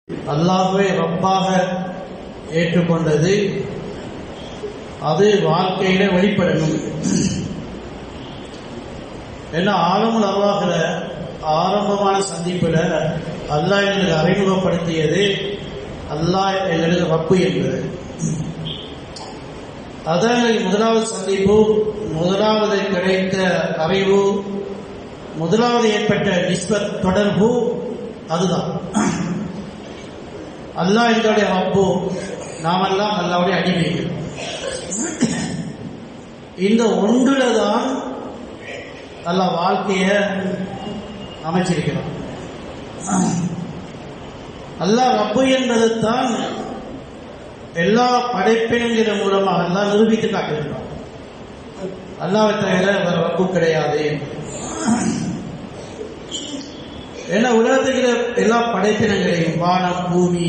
அல்லாஹ்வை ரப்பாக ஏற்றுக்கொண்டது அது வாழ்க்கையில வெளிப்படணும். ஏன்னா ஆலமுல் அர்வாஹ்ல ஆரம்பமான சந்திப்புல அல்லாஹ் எங்களுக்கு அறிமுகப்படுத்தியது அல்லாஹ் எங்களுக்கு ரப்பு என்பது. அதான் முதலாவது சந்திப்பு, முதலாவது கிடைத்த அறிவு, முதலாவது ஏற்பட்ட நிஸ்பத் தொடர்பு அதுதான். அல்லாஹ் எங்களுடைய ரப்பு, நாமெல்லாம் அல்லாஹ்வுடைய அடிமைகள். இந்த ஒன்றுல தான் அல்லாஹ் வாழ்க்கைய அமைச்சிருக்கிறான். அல்லாஹ் ரப்பு என்பதைத்தான் எல்லா படைப்பினங்களின் மூலமாக அல்லாஹ் நிரூபித்து காட்டுகிறான். அல்லாஹ்வை தவிர வேற ரப்பு கிடையாது. ஏன்னா உலகத்துக்கு எல்லா படைப்பினங்களையும் வானம், பூமி,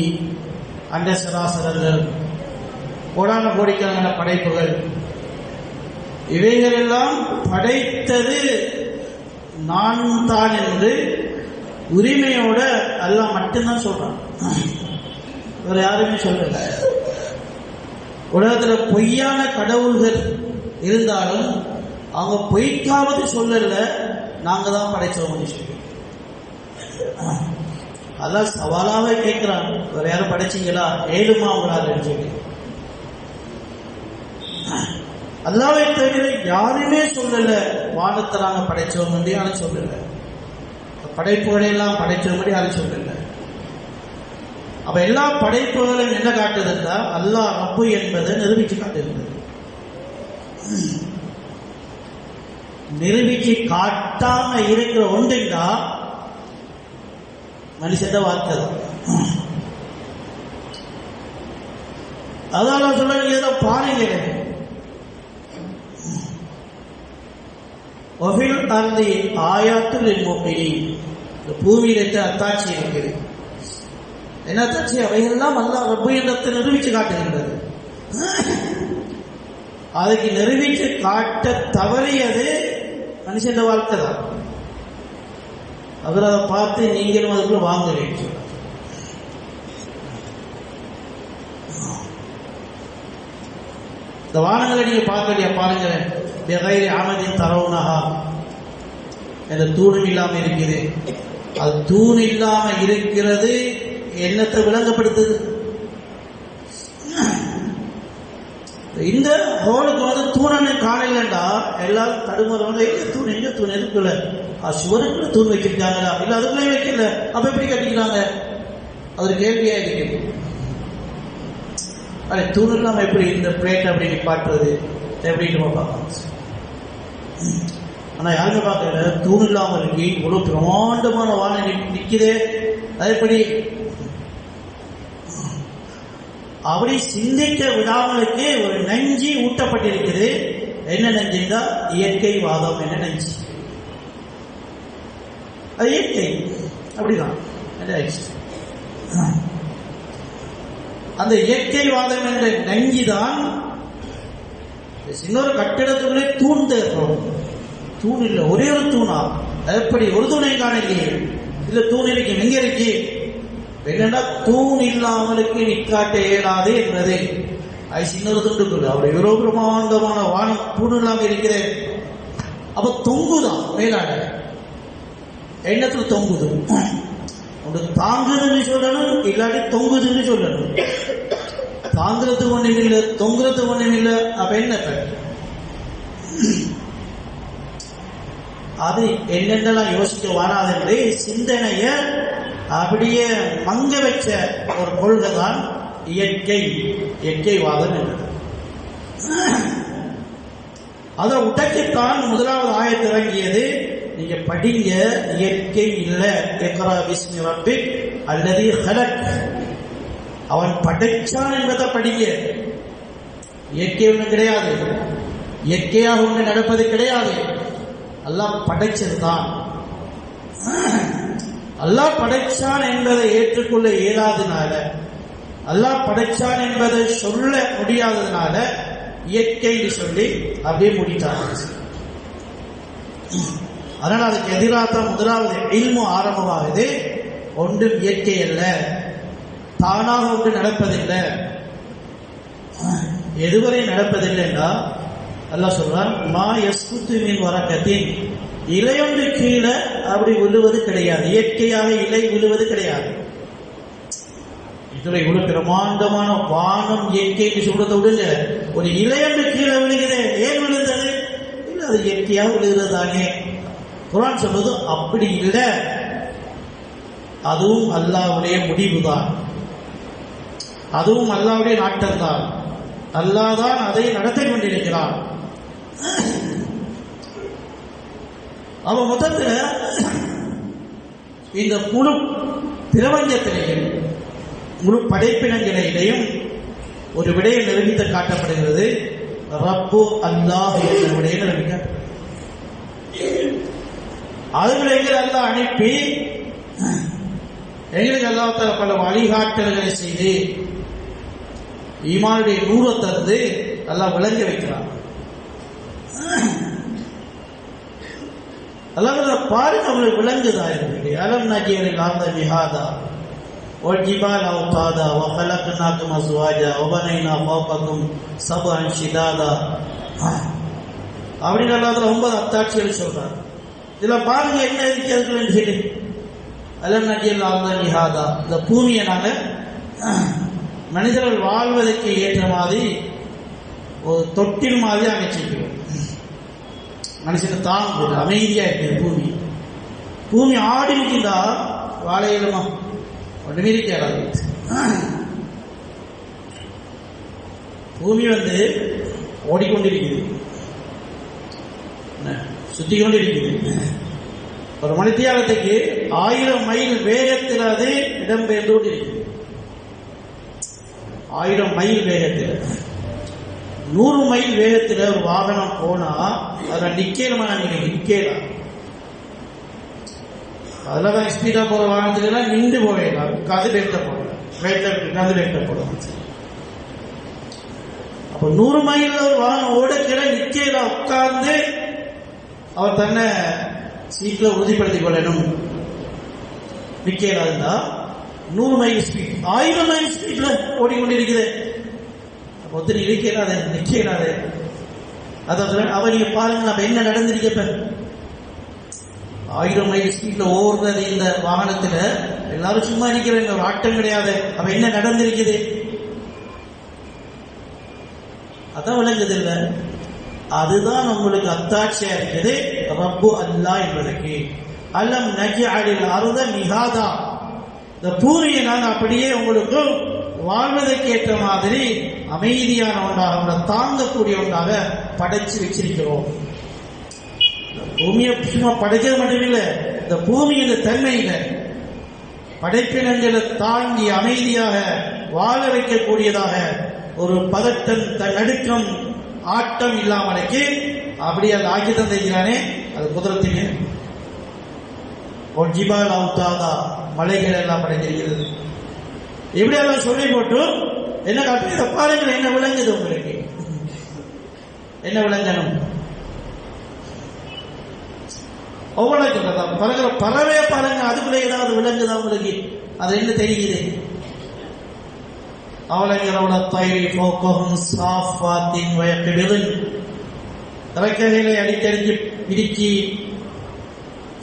அண்ட சராசரங்கள், கோடான கோடிக்கணக்கான படைப்புகள், இவைகளெல்லாம் படைத்தது நான் தான் என்று உரிமையோட அல்லாஹ் மட்டும்தான் சொல்றான். வேற யாருமே சொல்லல. உலகத்துல பொய்யான கடவுள்கள் இருந்தாலும் அவங்க பொய்க்காவது சொல்லல, நாங்க தான் படைச்சோம் சொல்லி. அல்லாஹ் சவாலாவே கேட்கிறான், வேற யாரும் படைச்சீங்களா, ஏழுமா அவங்களால சொல்லி. அல்லாஹ்வை தவிர யாருமே சொல்லல வானத்தை நாங்க படைச்சோம் என்று யாரும் சொல்லல, படைப்புகளை எல்லாம் படைச்சோம் என்று யாரும் சொல்லல. அப்ப எல்லா படைப்புகளும் என்ன காட்டுதுன்னா அல்லாஹ் ரப்பு என்பதை நிரூபிச்சு காட்டுகிறது. நிரூபிச்சு காட்டாம இருக்கிற ஒன்றுண்டா மனுஷன் வார்த்தை தான். அதான் சொல்ல ஏதோ பாருங்க, ஆயாத்துல் முஃமினீன், பூமியில அத்தாட்சி இருக்குது. என்ன அத்தாட்சி? அவையெல்லாம் அல்லாஹ் ரப்பு என்பதை நிரூபிச்சு காட்டுகின்றது. அதுக்கு நிரூபிச்சு காட்ட தவறியது மனுஷன் வாழ்க்கை தான். அவர் அதை பார்த்து நீங்களும் அதுக்குள்ள வாங்குறீங்க. இந்த வானங்களை நீங்க பார்க்கலையா? பாருங்க, ஆமதின் தரவுனஹா, இந்த தூணும் இல்லாம இருக்குது. அது தூண் இல்லாம இருக்கிறது என்னத்தை விளங்கப்படுத்துது? இந்த ஹோலுக்கு தூணனை காணலண்டா எல்லாரும் தடுமாறுவாங்க. தூண் எங்க தூண் இருக்குல்ல, சுவருக்குள்ள தூண் வச்சிருக்காங்களா, இல்ல அதுக்குள்ளே வைக்கல, அப்ப எப்படி கட்டிக்கிறாங்க? அது ஒரு கேள்வியா இருக்குது. அது தூண் இல்லாம எப்படி இந்த பிளேட் அப்படி நிப்பாட்டுறது எப்படின்னு பார்க்கலாம். ஆனா யாருமே பார்க்கல, தூண் இல்லாம இருக்கு, இவ்வளவு பிரமாண்டமான வானம் நிக்குதே, அது எப்படி? அப்படி சிந்திக்க விடாமலுக்கு ஒரு நஞ்சு ஊட்டப்பட்டிருக்குது. என்ன நஞ்சுன்னா இயற்கை வாதம். என்ன நஞ்சு? அது இயற்கை அப்படிதான். அந்த இயற்கை வாதம் என்ற நஞ்சுதான் இன்னொரு கட்டிடத்துக்குள்ளே தூண் தேர்றோம். தூண் இல்லை, ஒரே ஒரு தூணா? எப்படி? ஒரு தூணை காணலையே. இல்ல தூண் இருக்கு, எங்க இருக்கு? என்னன்னா தூண் இல்லாமலுக்கு நிக்காட்ட இயலாது என்பது. அது சின்னொரு துண்டுக்குள்ள அவருடைய இவ்வளவு பிரமாண்டமான வானம் தூண் இல்லாம இருக்கிறேன். அப்ப தொங்குதான் மேலாட. எண்ணத்துல தொங்குது. ஒன்று தாங்குதுன்னு சொல்லணும், இல்லாட்டி தொங்குதுன்னு சொல்லணும். தாங்குறதுக்கு ஒண்ணும் இல்லை, தொங்குறதுக்கு ஒண்ணும் இல்லை. அப்ப என்ன அது என்னென்னலாம் யோசிக்க வராது. சிந்தனைய அப்படியே மங்க வச்ச ஒரு கொள்கை தான் இயற்கைவாதம் என்பது. அதை உடைக்கத்தான் முதலாவது ஆயத்து இறங்கியது. நீங்க படிங்க, இயற்கை இல்ல, இக்ரா பிஸ்மி ரப்பிக் அல்லதி ஹலக், அவன் படைச்சான் என்பதை படிங்க. இயற்கை ஒன்று கிடையாது, இயற்கையாக ஒன்று நடப்பது கிடையாது. அல்லாஹ் படைச்சதுதான். அல்லாஹ் படைச்சான் என்பதை ஏற்றுக்கொள்ள இயலாதனால, அல்லாஹ் படைச்சான் என்பதை சொல்ல முடியாததுனால இயற்கை சொல்லி அப்படியே முடித்தாங்க. அதனால் அதுக்கு எதிராக முதலாவது இல்மு ஆரம்பமாகுது. ஒன்றும் இயற்கை அல்ல, தானாக ஒன்று நடப்பதில்லை. எதுவரை நடப்பதில்லைன்னா அல்லாஹ் சொல்றான், மா யஸ்குத்து மின் வரக்கத்தின், இலையொன்று கீழே அப்படி விழுவது கிடையாது, இயற்கையாக இலை விழுவது கிடையாது. இதுல இவ்வளவு பிரமாண்டமான வானம் இயற்கைக்கு சொல்றதை விடுங்க, ஒரு இலையொன்று கீழே விழுகிறது, ஏன் விழுந்தது? இல்லை, அது இயற்கையாக விழுகிறது தானே. குர்ஆன் சொல்றது அப்படி இல்லை, அதுவும் அல்லாஹ்வுடைய முடிவுதான், அதுவும் அல்லாஹ்வுடைய நாட்டம் தான். அல்லாஹ் தான் அதை நடத்தி கொண்டிருக்கிறான். அவ முதல்ல இந்த முழு பிரபஞ்சத்திலேயும் முழு படைப்பினங்களிலேயும் ஒரு விடயம் நிரூபித்து காட்டப்படுகிறது. ரப்பு அல்லாஹ் என்ற விடயம் நிரூபிக்க அதுகளை அல்லாஹ் அனுப்பி எங்களுக்கு அல்லாஹ் பல வழிகாட்டல்களை செய்து ஈமானுடைய நூறை தந்து அல்லாஹ் விளங்க வைக்கிறான். அல்லாஹ் பாருங்க, அவங்களுக்கு விளங்குதா இருக்கு. அலம் நஜியலில் ஆர்த மிஹாதா வல்ஜிபால் அவ்தாதா வஹலக்னாக்கும் அஸ்வாஜா வபனைனா ஃபௌகக்கும் சப்அன் ஷிதாதா அப்படின்னு அல்லாஹ் 9 அத்தாட்சிகள் சொல்றார். இதுல பாருங்க என்ன இருக்கிறதுன்னு சொல்லி, அலம் நஜியலில் ஆர்த மிஹாதா, இந்த பூமியை நாங்க மனிதர்கள் வாழ்வதற்கு ஏற்ற மாதிரி ஒரு தொட்டில் மாதிரி அமைச்சிருக்கிறோம். மனுஷனை தாங்க அமைதியா இருக்கு பூமி. பூமி ஆடி நிற்கின்றா வாழையிலுமா ஒன்றுமே இருக்காது. பூமி ஓடிக்கொண்டிருக்குது, சுத்தி கொண்டிருக்குது. ஒரு மணித்தியாலத்துக்கு 1000 மைல் வேகத்தில் அது இடம்பெயர்ந்து கொண்டிருக்குது. 1000 மைல் வேகத்தில், 100 மைல் வேகத்தில் ஒரு வாகனம் போனா அதில் நிக்கலாமா? நீங்க நிக்கலாம். அதில் ஸ்பீடா போற வாகனத்துல நின்று போயிடலாம், உட்காந்து வெட்ட போடலாம், உட்காந்து வெட்ட போடலாம். அப்ப 100 மைல் ஒரு வாகனம் ஓடக்கிற நிக்கலாம், உட்கார்ந்து அவர் தன்னை சீட்ல உறுதிப்படுத்திக் கொள்ளணும். நிக்கலாதுன்னா 100 மைல் ஸ்பீட், 1000 மைல் ஸ்பீட்ல ஓடிக்கொண்டிருக்குது. ஒருத்தர் இழைக்கிறாரு, நிக்கிறாரு. அதாவது அவர் நீங்க பாருங்க, நம்ம என்ன நடந்திருக்க. 1000 மைல் ஸ்பீட்ல ஓடுறது இந்த வாகனத்துல எல்லாரும் சும்மா நிக்கிறேன், ஒரு ஆட்டம் கிடையாது. அப்ப என்ன நடந்திருக்குது? அதான் விளங்குது இல்ல. அதுதான் உங்களுக்கு அத்தாட்சியா இருக்குது ரப்பு அல்லாஹ் என்பதற்கு. அலம் நஜ்அலில் அர்த மிஹாதா, இந்த பூமியை நான் அப்படியே உங்களுக்கு வாழ்வதற்கு ஏற்ற மாதிரி அமைதியான ஒன்றாக, தாங்கக்கூடிய ஒன்றாக படைச்சு வச்சிருக்கிறோம். பூமியை சும்மா படைக்கிறது மட்டும் இல்லை, இந்த பூமியின் தன்மையில படைப்பினங்களை தாங்கி அமைதியாக வாழ வைக்கக்கூடியதாக ஒரு பதட்டம், நடுக்கம், ஆட்டம் இல்லாமலுக்கு அப்படி அது ஆக்கி தந்திருக்கிறானே, அது குதிரத்திலே. ஒரு ஜிபால் அவுத்தாதா, மலைகள் எல்லாம் படைத்திருக்கிறது. எப்படி எல்லாம் சொல்லி போட்டு என்ன காட்டு, இதை பாருங்கள் என்ன விளங்குது உங்களுக்கு, என்ன விளங்கணும். அவ்வளோ சொல்றதா பறக்கிற பறவைய பாருங்க, அதுக்குள்ள ஏதாவது விளங்குதா உங்களுக்கு? அது என்ன தெரியுது? அவலங்கிற தயிரி போக்கும் சாஃபாத்தின் வயக்கிடுதல், இறக்கைகளை அடிக்கடிஞ்சு பிரிக்கி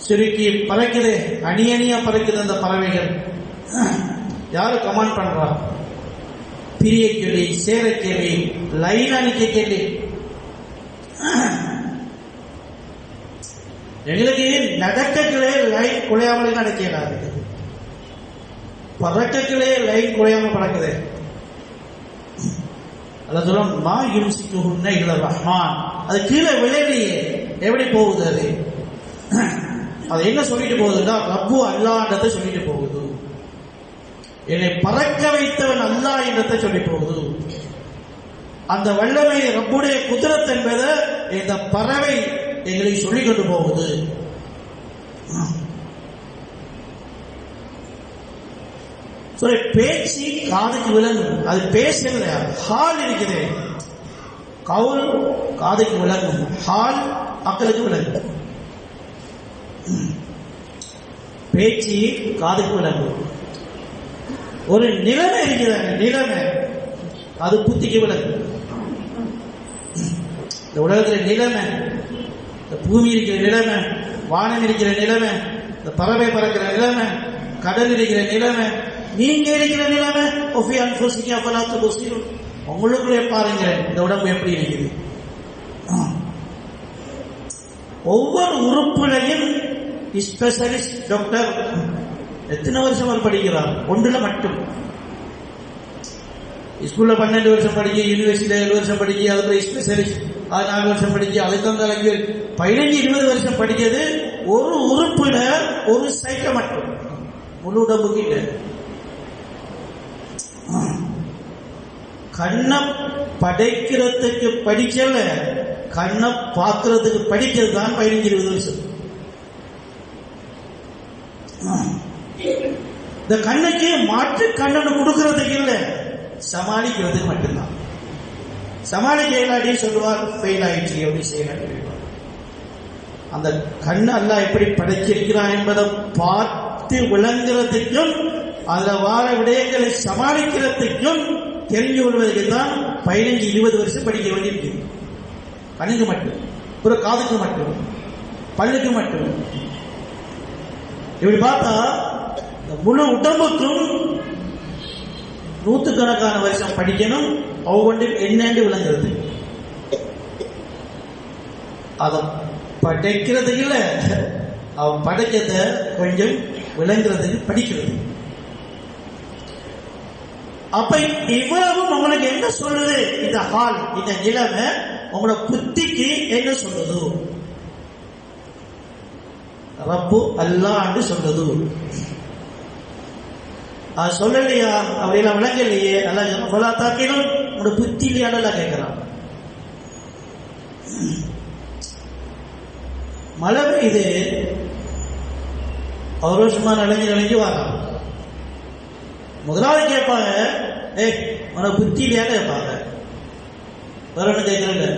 சுருக்கி பறக்குது, அணி அணியா பறக்குது அந்த பறவைகள். யாரு கமாண்ட் பண்றா? பிரிய கேள்வி, சேர கேள்வி, லைனா நிக்க கேள்வி. எங்களுக்கு நடக்கங்களே லைன் குறையாமலே நடக்கிறாரு, பறக்கங்களே லைன் குறையாம பறக்குது. அல்ல சொல்லும் மா யும்சிக்குஹுன்ன இல்ல ரஹ்மான், அது கீழே விளையிலேயே எப்படி போகுது? அது என்ன சொல்லிட்டு போகுதுன்னா ரப்பு அல்லாஹ்ன்றதை சொல்லிட்டு போகுது. என்னை பறக்க வைத்தவன் அல்லாஹ் என்றதை சொல்லி போகுது. அந்த வல்லமை ரப்புடைய குதிரத் என்பதை இந்த பறவை எங்களுக்கு சொல்லிக் கொண்டு போகுது. பேச்சு காதுக்கு விளங்கும், அது பேசல. ஹால் இருக்குது, கவுல் காதுக்கு விளங்கும், ஹால் மக்களுக்கு விளங்கும். பேச்சு காதுக்கு விளங்கும். ஒரு நிலைமை இருக்கிறாங்க, நிலைமை அது புத்திக்கு விளக்கு. இந்த உலகத்துல நிலைமை, இந்த பூமி இருக்கிற நிலைமை, வானம் இருக்கிற நிலைமை, இந்த பறவை பறக்கிற நிலைமை, கடல் இருக்கிற நிலைமை, நீங்க இருக்கிற நிலைமை, உங்களுக்குள்ளே பாருங்க இந்த உடம்பு எப்படி இருக்குது. ஒவ்வொரு உறுப்புலையும் ஸ்பெஷலிஸ்ட் டாக்டர் எத்தனை வருஷம் அவர் படிக்கிறார்? ஒன்றுல மட்டும். ஸ்கூல்ல 12 வருஷம் படிக்க, யூனிவர்சிட்டியில 7 வருஷம் படிக்க, அதுக்கு ஸ்பெஷலிஸ்ட் 4 வருஷம் படிக்க, அதுக்கு அந்த 15-20 வருஷம் படிக்கிறது ஒரு உறுப்புல ஒரு சைட்ட மட்டும், முழு உடம்புக்கு இல்லை. கண்ணை படைக்கிறதுக்கு படிக்கல, கண்ணை பார்க்கறதுக்கு படிக்கிறது தான் 15-20 வருஷம். இந்த கண்ணுக்கு மாற்று கண்ணு கொடுக்கறதுக்கு இல்ல, சமாளிக்கிறதுக்கு மட்டும்தான். சமாளிக்க இல்லாட்டி சொல்லுவார் ஃபெயில் ஆயிடுச்சு, எப்படி செய்யலாம். அந்த கண்ணு அல்லாஹ் எப்படி படைச்சிருக்கிறான் என்பதை பார்த்து விளங்குறதுக்கும் அதுல வார விடயங்களை சமாளிக்கிறதுக்கும் தெரிஞ்சு கொள்வதற்கு தான் 15-20 வருஷம் படிக்க வேண்டியிருக்கு. கண்ணுக்கு மட்டும், ஒரு காதுக்கு மட்டும், பல்லுக்கு மட்டும். இப்படி பார்த்தா முழு உடம்புக்கும் நூற்றுக்கணக்கான வருஷம் படிக்கணும், ஒவ்வொன்றும் என்னென்று விளங்குறது. அதை படைக்கிறதுக்கு இல்ல, அவன் படைக்கிறத கொஞ்சம் விளங்குறதுக்கு படிக்கிறது. அப்ப இவ்வளவு உங்களுக்கு என்ன சொல்லுது? இந்த ஹால், இந்த நிலைமை உங்களோட புத்திக்கு என்ன சொல்லுது? ரப்பு அல்லாஹ்னு சொல்லுது. அது சொல்லலையா? அப்படியெல்லாம் விளங்கலையே. அல்லாஹ் பலா தாக்கினும் உங்களோட புத்தி இல்லையான்னு கேட்கிறான். மழை பெய்யுது, அவரோஷமா நனைஞ்சு வரான். முதலாவது கேட்பாங்க, உனக்கு புத்தி இல்லையான்னு கேட்பாங்க. வேற ஒண்ணு கேட்கல,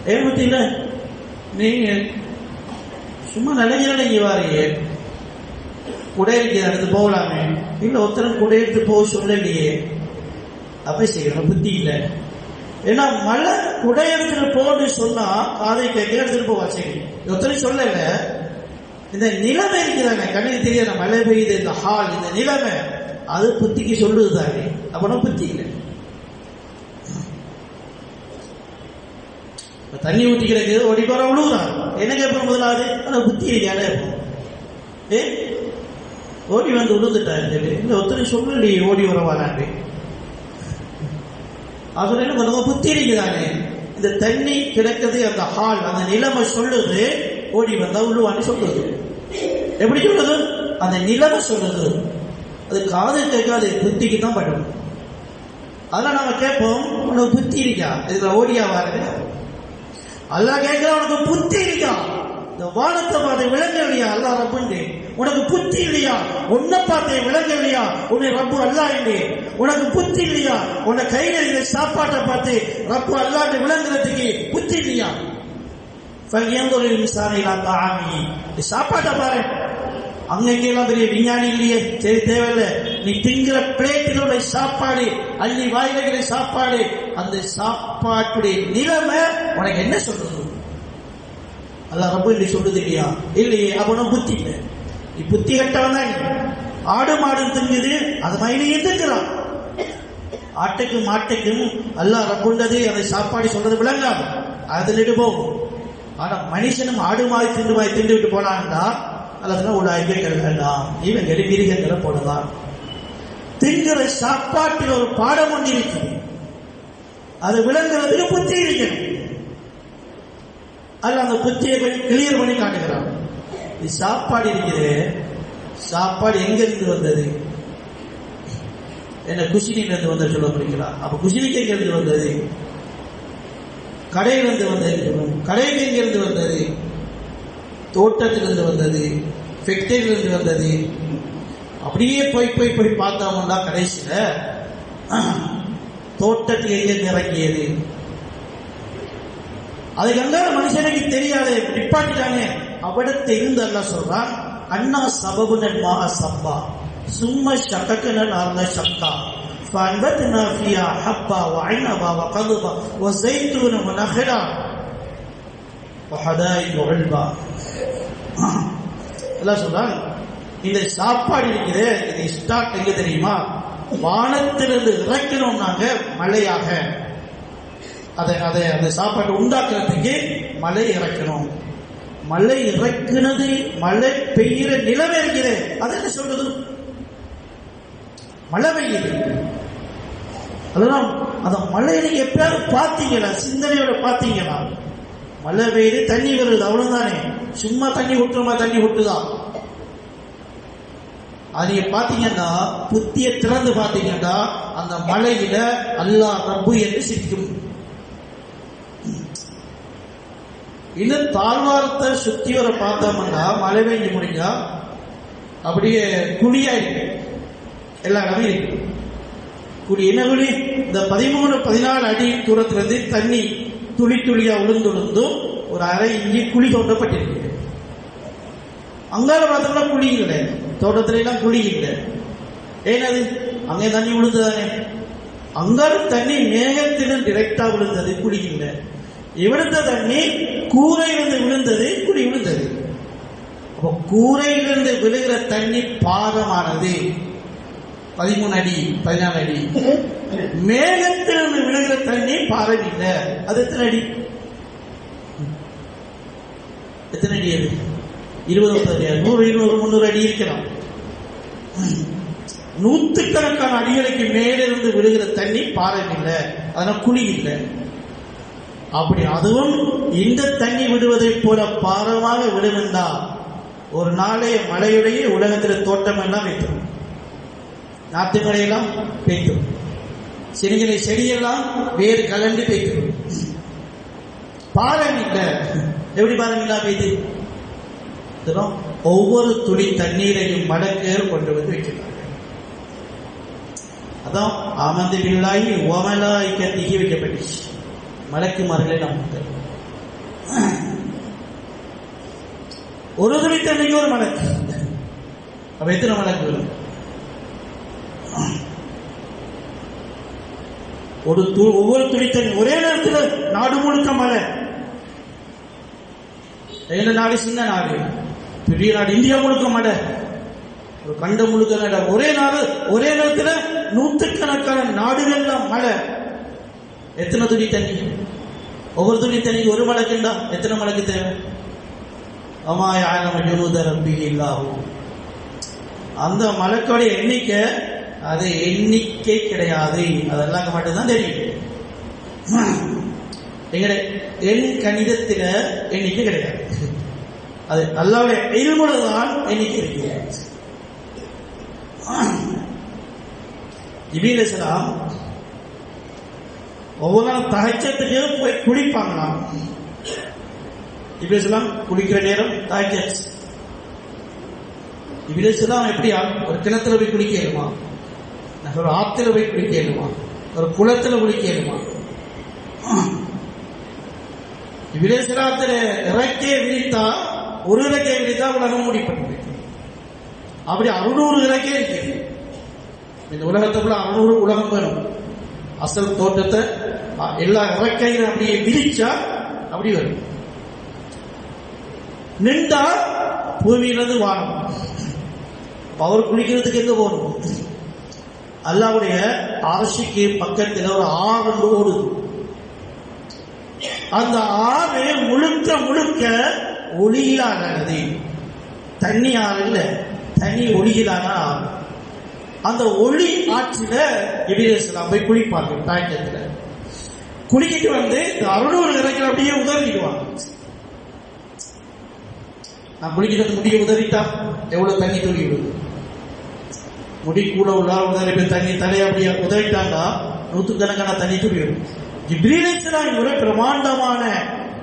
ஏன் புத்தி இல்ல? நீங்க சும்மா நனைஞ்சு வாரியே, குடை இருக்கிற எடுத்து போகலாமே. இல்ல ஒருத்தரும் குடை எடுத்து போக சொல்லலையே, அப்ப செய்யணும் புத்தி இல்லை. ஏன்னா மழை குடை எடுத்துட்டு போன்னு சொன்னா காதை கேட்க எடுத்துட்டு போவா. சரி, ஒருத்தரும் சொல்லல. இந்த நிலைமை இருக்கிறாங்க, கண்ணுக்கு தெரியாத மழை பெய்யுது, இந்த ஹால், இந்த நிலைமை அது புத்திக்கு சொல்லுதுதானே. அப்பனா புத்தி இல்லை. தண்ணி ஊற்றி கிடைக்கிறது, ஓடி போற விழுகுறான். என்ன கேட்போம் முதலாவது? ஆனா புத்தி இல்லையால இருக்கும். ஓடி வந்து விழுந்துட்டாரு. இந்த ஒருத்தர் சொல்லலையே ஓடி வரவானாண்டு. அதுல என்ன பண்ணுங்க, புத்தி இருக்குதானே. இந்த தண்ணி கிடக்குது, அந்த ஹால், அந்த நிலைமை சொல்லுது, ஓடி வந்தா உள்ளுவான்னு சொல்லுது. எப்படி சொல்லுது? அந்த நிலைமை சொல்லுது. அது காது கேட்காது, புத்திக்கு தான் படும். அதெல்லாம் நாம கேட்போம், உனக்கு புத்தி இருக்கா? இதுல ஓடியா வாருங்க. அல்லாஹ் கேட்கிற, உனக்கு புத்தி இருக்கா? இந்த வானத்தை பார்த்து விளங்கலையா அல்லாஹ் ரப்புண்டு? உனக்கு புத்தி இல்லையா? உன்னை பார்த்து விளங்கலையா உன்னை ரப்பு அல்லாஹ் என்று? உனக்கு புத்தி இல்லையா? உன்னை கையில இருந்த சாப்பாட்டை பார்த்து ரப்பு அல்லாஹ்னு விளங்குறதுக்கு புத்தி இல்லையா? சாப்பாட்டை பாரு, அங்கெல்லாம் பெரிய விஞ்ஞானி இல்லையே, சரி தேவையில்லை. நீ திங்கிற பிளேட்டினுடைய சாப்பாடு, அள்ளி வாயிலுகிற சாப்பாடு, அந்த சாப்பாட்டுடைய நிலைமை உனக்கு என்ன சொல்றது? அல்லாஹ் ரப்பு என்று சொல்லுது இல்லையா? இல்லையே. அப்ப புத்தி இல்லை. நீ புத்தி கட்டவன் தான். ஆடு மாடு திங்குது, அது மயிலையே திங்குறான். ஆட்டுக்கு மாட்டுக்கும் அல்லாஹ் ரப்புண்டது அந்த சாப்பாடு சொல்றது விளங்காது, அதுல போகும். ஆனா மனுஷனும் ஆடு மாடு திண்டு விட்டு போனான்டா அல்லதுன்னா உலாய்கள் வேண்டாம், இவன் மிருகங்களை போடலாம். திங்குற சாப்பாட்டில் ஒரு பாடம் ஒன்று இருக்குது, அது விளங்குறதுக்கு புத்தி இருக்கணும். அல்ல அந்த புத்தியை கிளியர் பண்ணி காட்டுகிறான். சாப்பாடு இருக்குது, சாப்பாடு எங்க இருந்து வந்தது? என்ன குஷினிலிருந்து வந்த சொல்ல முடிக்கிறார். அப்ப குஷினிக்கு எங்க இருந்து வந்தது? கடையிலிருந்து வந்தது. கடைக்கு எங்க இருந்து வந்தது? தோட்டத்திலிருந்து வந்தது, ஃபேக்டரியிலிருந்து வந்தது. அப்படியே போய் பார்த்தோம்னா கடைசியில தோட்டத்தில் எங்க இறங்கியது? அதுக்கு அந்த மனுஷனுக்கு தெரியாது, நிப்பாட்டிட்டாங்க. அவடத்தை இருந்து அல்ல சொல்றான், அண்ணா சபபுனல் மா சப்பா, சும்ம ஷக்கக்னா الارض شقا فانبتنا فيها حبا وعنبا وقضبا وزيتونا ونخلا وحدائق غلبا. அல்லாஹ் சொல்றான், இந்த சாப்பாடு இருக்குது, இது ஸ்டார்ட் எங்க தெரியுமா? வானத்திலிருந்து இறக்கணும் நாங்க மழையாக. அதை சாப்பாடு உண்டாக்குறதுக்கு மழை இறக்கணும். மழை இறக்குனது, மழை பெய்கிற நிலவே இருக்கிறது. அது என்ன சொல்றது? மழை பெய்யுது. அதெல்லாம் அந்த மழையை எப்பயாவது பார்த்தீங்களா? சிந்தனையோட பார்த்தீங்களா? மழை பெய்யுது, தண்ணி வருது, அவ்வளவுதானே. சும்மா தண்ணி விட்டுருமா? தண்ணி விட்டுதான். அது நீங்க பாத்தீங்கன்னா, புத்திய திறந்து பாத்தீங்கன்னா, அந்த மலையில அல்லாஹ் ரப்பு என்று சிரிக்கும். இன்னும் தாழ்வாரத்தை சுத்தி வர பார்த்தோம்னா, மழை பெஞ்சு முடிஞ்சா அப்படியே குழியா இருக்கு, எல்லா இடமே இருக்கு. குழி என்ன குழி? இந்த 13-14 அடி தூரத்திலிருந்து தண்ணி துளி துளியா விழுந்தும் ஒரு அரை இஞ்சி குழி தோண்டப்பட்டிருக்கு. அங்கால பார்த்தோம்னா குழி இல்லை, தோட்டத்துல எல்லாம் குழி இல்லை. ஏனது? அங்கே தண்ணி விழுந்ததானே. அங்கால தண்ணி மேகத்திலும் டிரெக்டா விழுந்தது, குழி இல்லை. இவிழுந்த தண்ணி கூரையிலிருந்து விழுந்தது, குழி விழுந்தது. அப்போ கூரையிலிருந்து விழுகிற தண்ணி பாதமானது 13 அடி 14 அடி. மேகத்திலிருந்து விழுகிற தண்ணி பாரம் இல்லை. அது எத்தனை அடி? எத்தனை அடி? அது 20-30 அடி, 100-200-300 அடி இருக்கலாம். நூற்றுக்கணக்கான அடிகளுக்கு மேலிருந்து விழுகிற தண்ணி பாரம் இல்லை, அதனால குழி இல்லை. அப்படி அதுவும் இந்த தண்ணி விடுவதை போல பாரமாக விடுமென்றா ஒரு நாளைய மழையுடைய உலகத்தில் தோட்டம் எல்லாம் வைத்தோம், நாட்டு மழையெல்லாம் பெய்யும், செடிகளை செடியெல்லாம் வேறு கலந்து பெய்யும். பாரம் இல்லை. எப்படி பாரம் இல்லா பெய்து? ஒவ்வொரு துளி தண்ணீரையும் மடக்கேறு கொண்டு வந்து வைக்கிறார்கள். அதான் ஆமந்து பில்லாஹி வ மலாயிகத்திஹி வைக்கப்பட்டுச்சு. மலக்குமார்களை நமக்கு ஒரு துளி தண்ணிக்கு ஒரு மலக்கு. அப்ப எத்தனை மலக்கு? ஒவ்வொரு துளி தண்ணி ஒரே நேரத்தில் நாடு முழுக்க மழை. எங்க நாடு சின்ன நாடு, பெரிய நாடு. இந்தியா முழுக்க மழை, ஒரு கண்டம் முழுக்க மழை. ஒரே நாடு, ஒரே நேரத்தில் நூற்றுக்கணக்கான நாடுகள்லாம் மழை. எத்தனை துளி தண்ணி? ஒவ்வொரு துளி தண்ணிக்கு ஒரு மலக்குண்டா எத்தனை மலக்கு தேவை? வமா யஅலமு ஜுனூத ரப்பிஹி இல்லாஹு. அந்த மலக்குடைய எண்ணிக்கை, அது எண்ணிக்கை கிடையாது, அதெல்லாம் மட்டும்தான் தெரியும். எங்களுடைய எண் கணிதத்தில எண்ணிக்கை கிடையாது. அது அல்லாஹ்வுடைய இல்முல தான் எண்ணிக்கை இருக்கிறது. ஜிப்ரீல் அலைஹிஸ்ஸலாம் ஒவ்வொரு நாள் தஹஜ்ஜுக்கு போய் குளிப்பாங்களாம். ஜிப்ரீல் அலைஹிஸ்ஸலாம் குளிக்கிற நேரம் தஹஜ்ஜுத். ஜிப்ரீல் அலைஹிஸ்ஸலாம் எப்படியா? ஒரு கிணத்துல போய் குளிக்க இயலுமா? ஒரு ஆத்துல போய் குளிக்க இயலுமா? ஒரு குளத்துல குளிக்க இயலுமா? ஜிப்ரீல் அலைஹிஸ்ஸலாத்துல இறக்கையை விரித்தா, ஒரு இறக்கையை விரித்தா உலகம் மூடிப்பட்டு. அப்படி 600 இறக்கை இருக்கு இந்த உலகத்துக்குள்ள. 600 உலகம் வேணும். அசல் தோட்டத்தை எல்லா இறக்கையும் அப்படியே விரிச்சா அப்படி வரும். நின்றா பூமியிலிருந்து வானம். அவர் குளிக்கிறதுக்கு எங்க போகணும்? அல்லாஹ்வுடைய அரசுக்கு பக்கத்தில் ஒரு ஆறு ஓடுது. அந்த ஆறு முழுக்க முழுக்க ஒளியிலானது. தண்ணி ஆறு இல்ல, தனி ஒளியிலான ஆறு. அந்த ஒளி ஆற்றில ஜிப்ரீல் அலைஹிஸ்ஸலாம் போய் குளிப்பார்கள். தாயத்துல குளிக்கிட்டு வந்து 600 இறக்கிற அப்படியே உதறிடுவாங்க. நான் குளிக்கிறது முடிய உதறிட்டா எவ்வளவு தண்ணி துளி விடுது? முடி கூட உள்ள உதறி தண்ணி தலையை அப்படியே உதறிட்டாங்க, நூற்றுக்கணக்கான தண்ணி துளி விடும். ஜிப்ரீல் அலைஹிஸ்ஸலாம் இவரை பிரமாண்டமான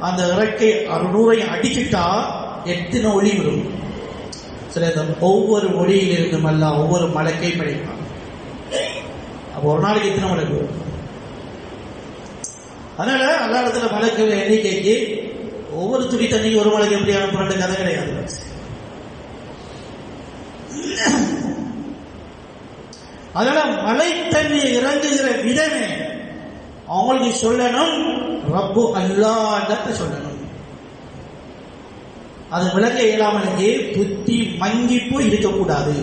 அந்த இறக்கை 600 அடிச்சுட்டா எத்தனை ஒளி விடும்? சில ஒவ்வொரு ஒளியில் இருந்தும் அல்லாஹ் ஒவ்வொரு மலக்கை படைப்பான். அப்போ ஒரு நாளைக்கு எத்தனை மலக்கு வரும்? அதனால அல்லாஹ்விடத்துல மலக்கு எண்ணிக்கைக்கு ஒவ்வொரு துளி தண்ணிக்கு ஒரு மலக்கு எப்படி அனுப்புற கதை கிடையாது. அதனால மழை தண்ணி இறங்குகிற விதமே அவங்களுக்கு சொல்லணும், ரப்பு அல்லாஹ்ட்ட சொல்லணும். அது விளங்க இயலாமலுக்கு புத்தி மங்கி போய் இருக்கக்கூடாது.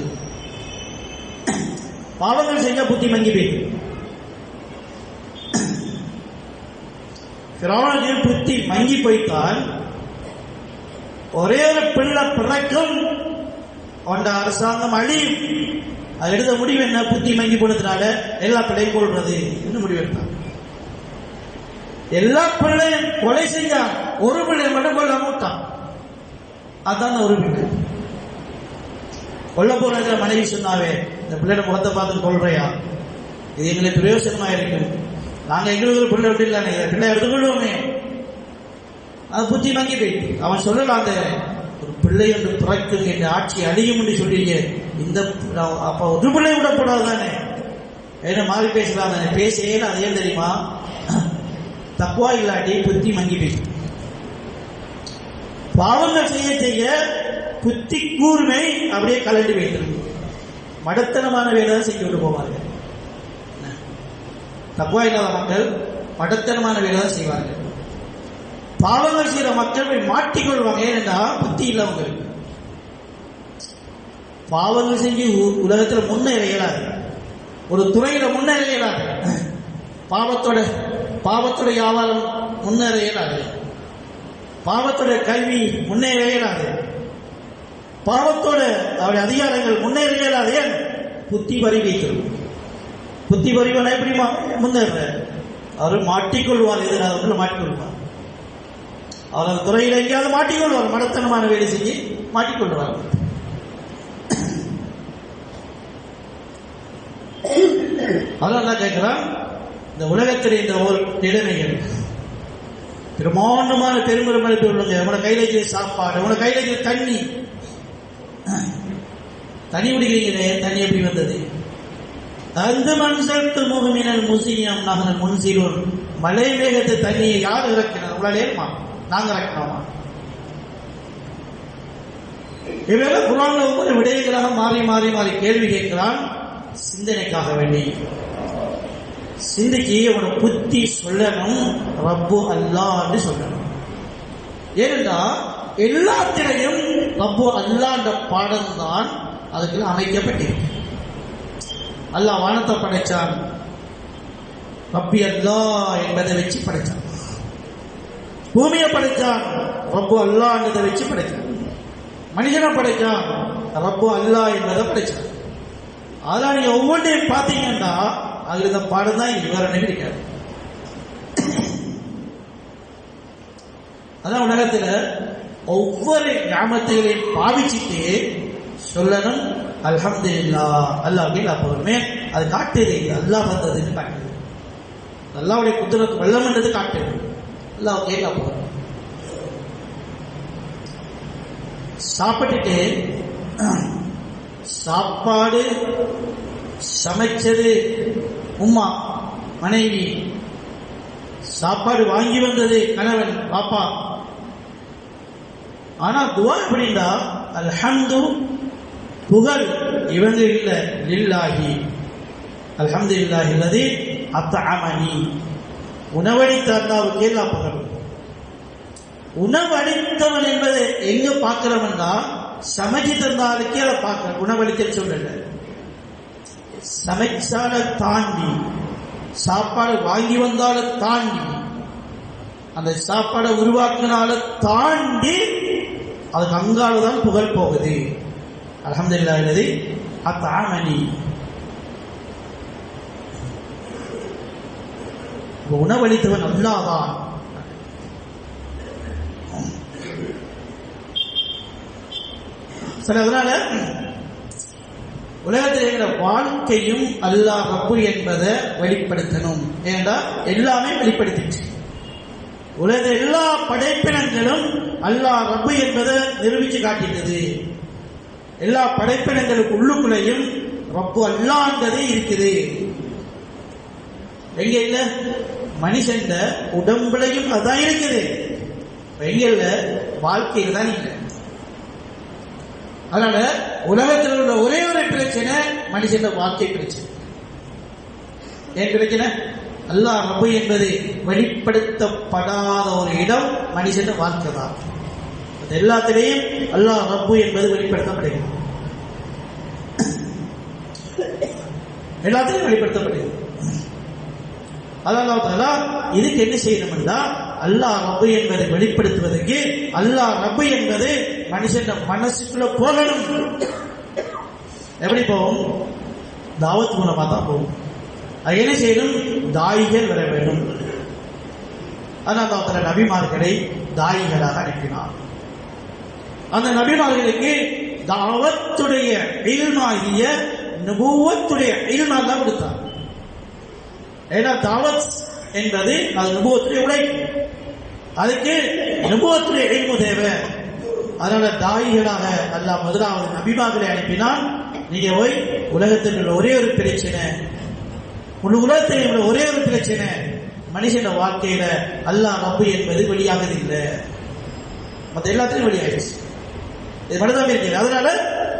பாவங்கள் செஞ்ச புத்தி மங்கி போயிடும். ஃபிரௌனுக்கு புத்தி மங்கி போய்த்தான். ஒரே ஒரு பிள்ளை பிறக்கும், கொண்ட அரசாங்கம் அழியும். அது எடுத்த முடிவு என்ன? புத்தி மங்கி போனதுனால எல்லா பிள்ளையும் கொள்றது என்று முடிவெடுத்தான். எல்லா பிள்ளையும் கொலை செஞ்சான், ஒரு பிள்ளையை மட்டும் கொல்லாம விட்டான். அதான் ஒரு பிள்ளை கொல்ல போனதுல மனைவி சொன்னாவே, இந்த பிள்ளையோட முகத்தை பார்த்து கொள்றையா, இது எங்களுக்கு பிரயோசனமா இருக்கும், நாங்க எங்களுக்கு ஒரு பிள்ளை விட்டு இல்லை, பிள்ளை எடுத்துக்கொள்வோமே. அது புத்தி மங்கி போயிட்டு அவன் சொல்லலாம், அந்த ஒரு பிள்ளை என்று பிறக்கும் என்ற ஆட்சி அழியும் என்று சொல்றீங்க, இந்த அப்ப ஒரு பிள்ளை விடப்படாது தானே, என்ன மாறி பேசலாம் தானே, பேசவே அது ஏன் தெரியுமா? தக்குவா இல்லாட்டி புத்தி மங்கி போயிட்டு பாவங்கள் செய்ய செய்ய புத்தி கூர்மை அப்படியே கலண்டு வைத்திருக்கும். மடத்தனமான வேலை தான் செஞ்சு விட்டு போவார்கள். தக்குவா இல்லாத மக்கள் மடத்தனமான வேலை தான் செய்வார்கள். பாவங்கள் செய்கிற மக்கள் போய் மாட்டிக்கொள்வாங்க. ஏனென்றா புத்தி இல்லவங்களுக்கு பாவங்கள் செஞ்சு உலகத்தில் முன்னேற இயலாது, ஒரு துறையில முன்னேற இயலாது, பாவத்தோட வியாபாரம் முன்னேற இயலாது, பாவத்தோட கல்வி முன்னேற இயலாது, பாவத்தோட அவருடைய அதிகாரங்கள் முன்னேற இயலாது. ஏன்? புத்தி பறி வைத்திருக்கும். புத்தி பறிவன எப்படி முன்னேற? அவர் மாட்டிக்கொள்வார், எதிராக மாட்டிக்கொள்வார். அவர் அந்த துறையில் எங்கேயாவது மாட்டிக்கொள்வார், மடத்தனமான வேலை செஞ்சு மாட்டிக்கொள்வார். அதெல்லாம் கேட்கிறான், இந்த உலகத்தில் இந்த ஒரு நிலைமைகள் பிரமாண்டமான பெரும்பெரும் மதிப்பு உள்ளவங்க, உங்களோட கையில இருக்கிற சாப்பாடு, உங்களோட கையில இருக்கிற தண்ணி குடிக்கிறீங்களே, தண்ணி எப்படி வந்தது? அந்த மனுஷத்து முகமினல் முசியம் நகர் முன்சீரோன், மலை மேகத்து தண்ணியை யார் இறக்கினார்? உங்களால் ஏமா? நாங்க இறக்கினோமா? இவர்கள் குர்ஆன்ல ஒவ்வொரு விடயங்களாக மாறி மாறி மாறி கேள்வி கேட்கிறான். சிந்தனைக்காக வேண்டி சிந்திக்கு அவனோட புத்தி சொல்லணும், ரப்பு அல்லாஹ் என்று சொல்லணும். ஏனென்றா எல்லாத்திலையும் ரப்பு அல்லாஹ் என்ற பாடம் தான் அதுக்கு அமைக்கப்பட்டிருக்கு. அல்லாஹ் வானத்தை படைச்சான், ரப்பி அல்லாஹ் என்பதை வச்சு படைச்சான். பூமியை படைச்சான், ரப்பு அல்லாஹ் என்பதை வச்சு படைச்சான். மனிதனை படைச்சான், ரப்பு அல்லாஹ் என்பதை படைச்சான். அதெல்லாம் நீங்க ஒவ்வொன்றையும் பார்த்தீங்கன்னா அதுல இந்த பாடம் தான் விவரணம் இருக்காது. அதான் உலகத்துல ஒவ்வொரு ஞாபகத்தையும் பாவிச்சுட்டு சொல்லணும், அல்ஹம்துலில்லாஹ் அல்லாஹ் போறமே. அது காட்டுது, அல்லாஹ் வந்ததுன்னு காட்டுது, அல்லாஹ்வுடைய குதிரத்து வெள்ளம்ன்றது காட்டுது. அல்லாஹ் கேட்க போறோம். சாப்பிட்டுட்டு சாப்பாடு சமைச்சது உம்மா மனைவி, சாப்பாடு வாங்கி வந்தது கணவன் பாப்பா. ஆனா துவா எப்படின்னா அல்ஹம்து புகழ் இவங்க இல்ல, லில்லாஹி அல்ஹம்துலில்லாஹி அல்லதி அத்அமனி, உணவளித்த அல்லாஹ்வுக்கே எல்லா புகழும். உணவளித்தவன் என்பதை எங்க பார்க்கிறவன்னா சமைச்சு தந்தாலுக்கே அதை பார்க்க. உணவளிக்க சொல்லல, சமைச்சால தாண்டி சாப்பாடு வாங்கி வந்தால தாண்டி அந்த சாப்பாடை உருவாக்கினால தாண்டி அதுக்கு அங்காலதான் புகழ் போகுது. அல்ஹம்துலில்லாஹி அல்லதி அத்அமனி. உணவளித்தவன் அல்லாஹ் தான். சரி, அதனால உலகத்தில் இருக்கிற வாழ்க்கையும் அல்லாஹ் ரப்பு என்பதை வெளிப்படுத்தணும். ஏன்னா எல்லாமே வெளிப்படுத்திச்சு. உலக எல்லா படைப்பினங்களும் அல்லாஹ் ரப்பு என்பதை நிரூபிச்சு காட்டிட்டது. எல்லா படைப்பினங்களுக்கு உள்ளுக்குள்ளையும் ரப்பு அல்லாஹ்ன்றதே இருக்குது. எங்க இல்ல? மனுஷன் உடம்புலையும் அதான் இருக்குது, எங்க இல்ல? வாழ்க்கையில் தான் இல்லை. அதனால உலகத்தில் உள்ள ஒரே ஒரு பிரச்சனை மனுஷன் வாழ்க்கை பிரச்சனை. ஏன் பிரச்சனை? அல்லாஹ் ரப்பு என்பது வெளிப்படுத்தப்படாத ஒரு இடம் மனுஷன் வாழ்க்கை தான். எல்லாத்திலையும் அல்லாஹ் ரப்பு என்பது வெளிப்படுத்தப்படுகிறது, எல்லாத்திலையும் வெளிப்படுத்தப்படுகிறது. அல்லாஹ் இதுக்கு என்ன செய்யணும்னா, அல்லாஹ் ரப்பு என்பதை வெளிப்படுத்துவதற்கு அல்லாஹ் ரப்பு என்பது மனுஷன் மனசுக்குள்ள போகணும். எப்படி போகும்? தாவத் மூலமா தான் போகும். அது என்ன செய்யணும்? தாயிகள் வர வேண்டும். அதனால நபிமார்களை தாயிகளாக அனுப்பினார். அந்த நபிமார்களுக்கு தாவத்துடைய இல்மாகிய நுபுவத்துடைய இல்மா தான் கொடுத்தார். ஏன்னா தாவத் என்பது அது நுபுவத்துடைய உழைப்பு, அதுக்கு நுபுவத்துடைய இல்மு தேவை. அதனால தாயிகளாக அல்லாஹ் முதலாவது நபிமார்களை அனுப்பினால், நீங்க போய் உலகத்தில் உள்ள ஒரே ஒரு பிரச்சனை, முழு உலகத்தில் உள்ள ஒரே ஒரு பிரச்சனை, மனுஷன வாழ்க்கையில அல்லாஹ் ரப்பு என்பது வெளியாகது இல்லை, மற்ற எல்லாத்திலும் வெளியாகிடுச்சு. இது மட்டும்தான் இருக்குது. அதனால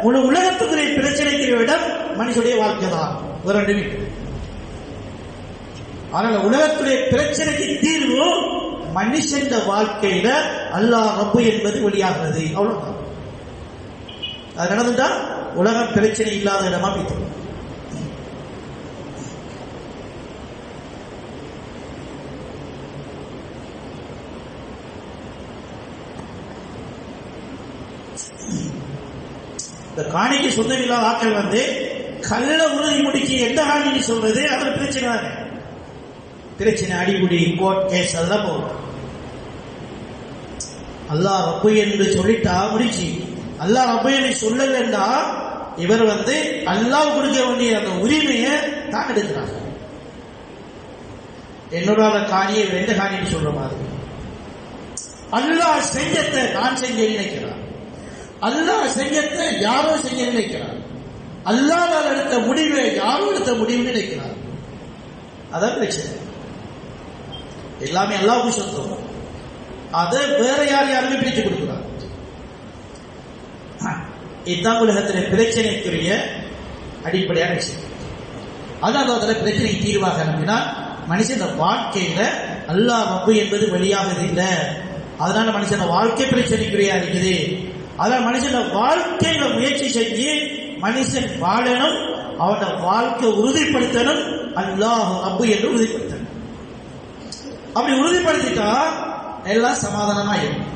முழு உலகத்துக்குரிய பிரச்சனைக்கு இடம் மனுஷனுடைய வாழ்க்கை தான். அதனால உலகத்துடைய பிரச்சனைக்கு தீர்வு மனுஷன் வாழ்க்கையில அல்லாஹ் ரப்பு என்பது வெளியாகிறது. அவ்வளவுதான். அது நடந்துட்டா உலகம் பிரச்சனை இல்லாத இடமா போய்த்து. இந்த காணிக்கு சொந்தம் இல்லாத ஆட்கள் கள்ள உறுதி முடிச்சு எந்த காணிக்கு சொல்றது, அதுல பிரச்சனை தானே. பிரச்சனை அடிபுடி கோர்ட் கேஸ் அதெல்லாம் போகும். அல்லாஹ் ரப்பு என்று சொல்லிட்டா முடிச்சு. அல்லாஹ் ரப்பு என்று சொல்லலன்னா இவர் அல்லாஹ் கொடுக்க வேண்டிய அந்த உரிமையை தான் எடுக்கிறாங்க. என்னோட காணியை எந்த காணின்னு சொல்ற மாதிரி அல்லாஹ் செஞ்சத்தை நான் செஞ்ச நினைக்கிறார், அல்லாஹ் செஞ்சத்தை யாரோ செஞ்ச நினைக்கிறார், அல்லாஹ் எடுத்த முடிவை யாரோ எடுத்த முடிவு நினைக்கிறார். அதான் பிரச்சனை. எல்லாமே அல்லாஹ்வுக்கு சொந்தம், அதை வேற யாருமே பிரிச்சு கொடுக்கிறார். இதுதான் உலகத்தில் பிரச்சனைக்குரிய அடிப்படையான விஷயம். அதாவது பிரச்சனைக்கு தீர்வாக நம்பினால் மனுஷன் வாழ்க்கையில அல்லாஹ் ரப்பு என்பது வெளியாகுது இல்லை. அதனால மனுஷன் வாழ்க்கை பிரச்சனைக்குரியா இருக்குது. அதனால மனுஷன் வாழ்க்கையில முயற்சி செஞ்சு மனுஷன் வாழணும், அவனோட வாழ்க்கை உறுதிப்படுத்தணும், அல்லாஹ் ரப்பு என்று உறுதிப்படுத்தணும். அப்படி உறுதிப்படுத்திட்டா எல்லாம் சமாதானமாயிரும்.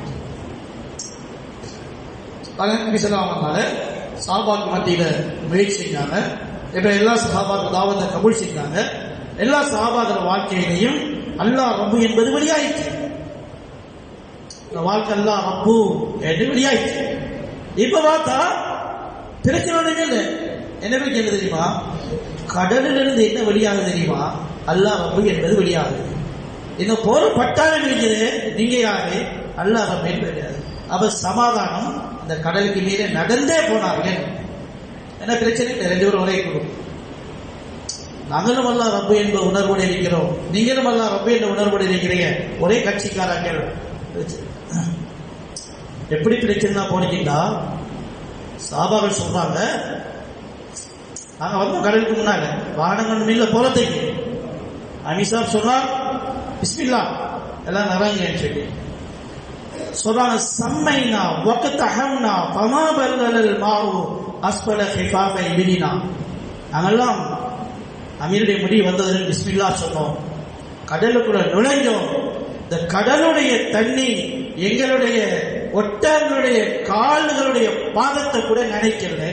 சாபாக்கு மத்தியில முயற்சி செஞ்சாங்க. இப்ப எல்லா சஹாபாக்கள் தாவத்தை கபூல் செஞ்சாங்க. எல்லா சஹாபாக்கள் வாழ்க்கையிலையும் அல்லாஹ் ரப்பு என்பது வெளியாயிடுச்சு. வாழ்க்கை அல்லாஹ் ரப்பு என்று வெளியாயிடுச்சு. இப்ப பார்த்தா பிரச்சனை இல்லை. என்ன பிரச்சனை தெரியுமா? கடலிலிருந்து என்ன வெளியாகுது தெரியுமா? அல்லாஹ் ரப்பு என்பது வெளியாகுது. இந்த போற பட்டாளம் இருக்குது. நீங்க யாரு? அல்லாஹ் ரப்பு என்பது. அப்ப சமாதானம் இந்த கடலுக்கு மீது நடந்தே போனார்கள். என்ன பிரச்சனை இல்லை, ரெண்டு பேரும் ஒரே குடும்பம். நாங்களும் அல்லாஹ் ரப்பு என்ற உணர்வோடு இருக்கிறோம், நீங்களும் அல்லாஹ் ரப்பு என்ற உணர்வோடு இருக்கிறீங்க, ஒரே கட்சிக்காரர்கள். எப்படி பிரச்சனை போனீங்கன்னா சாபாக்கள் சொல்றாங்க, நாங்க வந்தோம் கடலுக்கு முன்னால வாகனங்கள் மீன்ல போறதுக்கு. அமிசாப் சொன்னா பிஸ்மில்லா எல்லாம் நரங்கன்னு சொல்லி சொல்றாங்க. சம்மைனா வக்தஹம்னா ஃபமா பல்லல் மாஉ அஸ்பல ஹிஃபாஃப இபினா. நாங்கெல்லாம் அமீருடைய முடி வந்ததுன்னு பிஸ்மில்லா சொன்னோம், கடலுக்குள்ள நுழைஞ்சோம். இந்த கடலுடைய தண்ணி எங்களுடைய ஒட்டங்களுடைய கால்களுடைய பாதத்தை கூட நினைக்கல.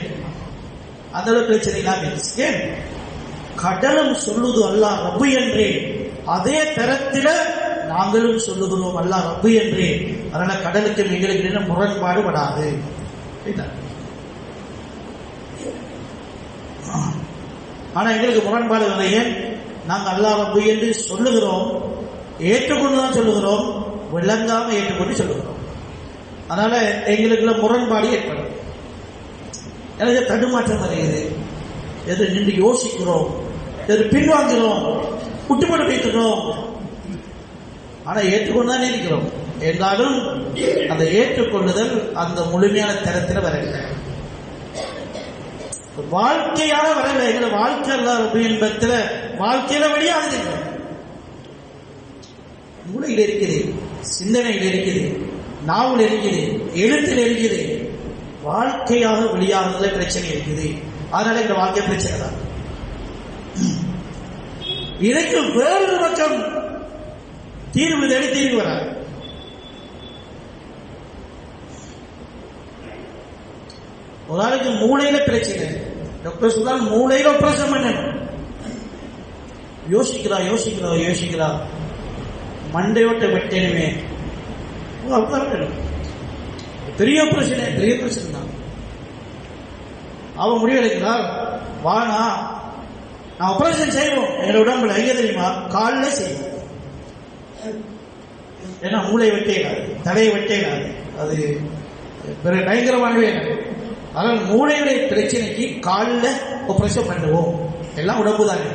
அந்த அளவு பிரச்சனை இல்லாம கடலும் சொல்லுது அல்லாஹ் ரப்பு என்றே, அதே தரத்தில நாங்களும் சொல்லுகிறோம் அல்லாஹ் ரப்பு என்றே. அதனால கடலுக்கு எங்களுக்கு முரண்பாடு படாது. ஆனா எங்களுக்கு முரண்பாடு இல்லையே. நாங்க அல்லாஹ் ரப்பு என்று சொல்லுகிறோம், ஏற்றுக்கொண்டுதான் சொல்லுகிறோம், விளங்காம ஏற்றுக்கொண்டு சொல்லுகிறோம். அதனால எங்களுக்குள்ள முரண்பாடு ஏற்படும். எனக்கு தடுமாற்றம் வருகிறது. எது நின்று யோசிக்கிறோம், எது பின்வாங்கிறோம், விட்டுப்பட்டு வைக்கிறோம். ஆனா ஏற்றுக்கொண்டுதான் இருக்கிறோம். என்றாலும் அந்த ஏற்றுக்கொள்ளுதல் அந்த முழுமையான தரத்தில் வரவில்லை. வாழ்க்கையாக வரல. எங்களை வாழ்க்கை அல்ல என்பதுல வாழ்க்கையில வழியாக மூளையில் இருக்குது, சிந்தனையில் இருக்குது, நாவில் இருக்குது, எழுத்தில் இருக்குது. வாழ்க்கையாக வெளியாகிறதுல பிரச்சனை இருக்குது. அதனால இந்த வாழ்க்கை பிரச்சனை தான். இதற்கு வேறொரு பக்கம் தீர்வு தேடி தீர்வு வராது. ஒரு ஆளுக்கு மூளையில பிரச்சனை, டாக்டர் சொல்றாங்க மூளையில ஆபரேஷன் பண்ணணும். யோசிக்கிறா மண்டையோட்ட வெட்டணுமே, பெரிய பிரச்சனை தான். அவன் முடிவெடுக்கிறார், வானா நான் ஆபரேஷன் செய்வோம். எங்க உடம்புல எங்க தெரியுமா? காலில் செய்வோம். ஏன்னா மூளை வெட்டேனாது, தலையை வெட்டேனாது, அது பயங்கரமானவே. அதனால் மூளையுடைய பிரச்சனைக்கு காலில் ஆபரேஷன் பண்ணுவோம். எல்லாம் உடம்பு தானே.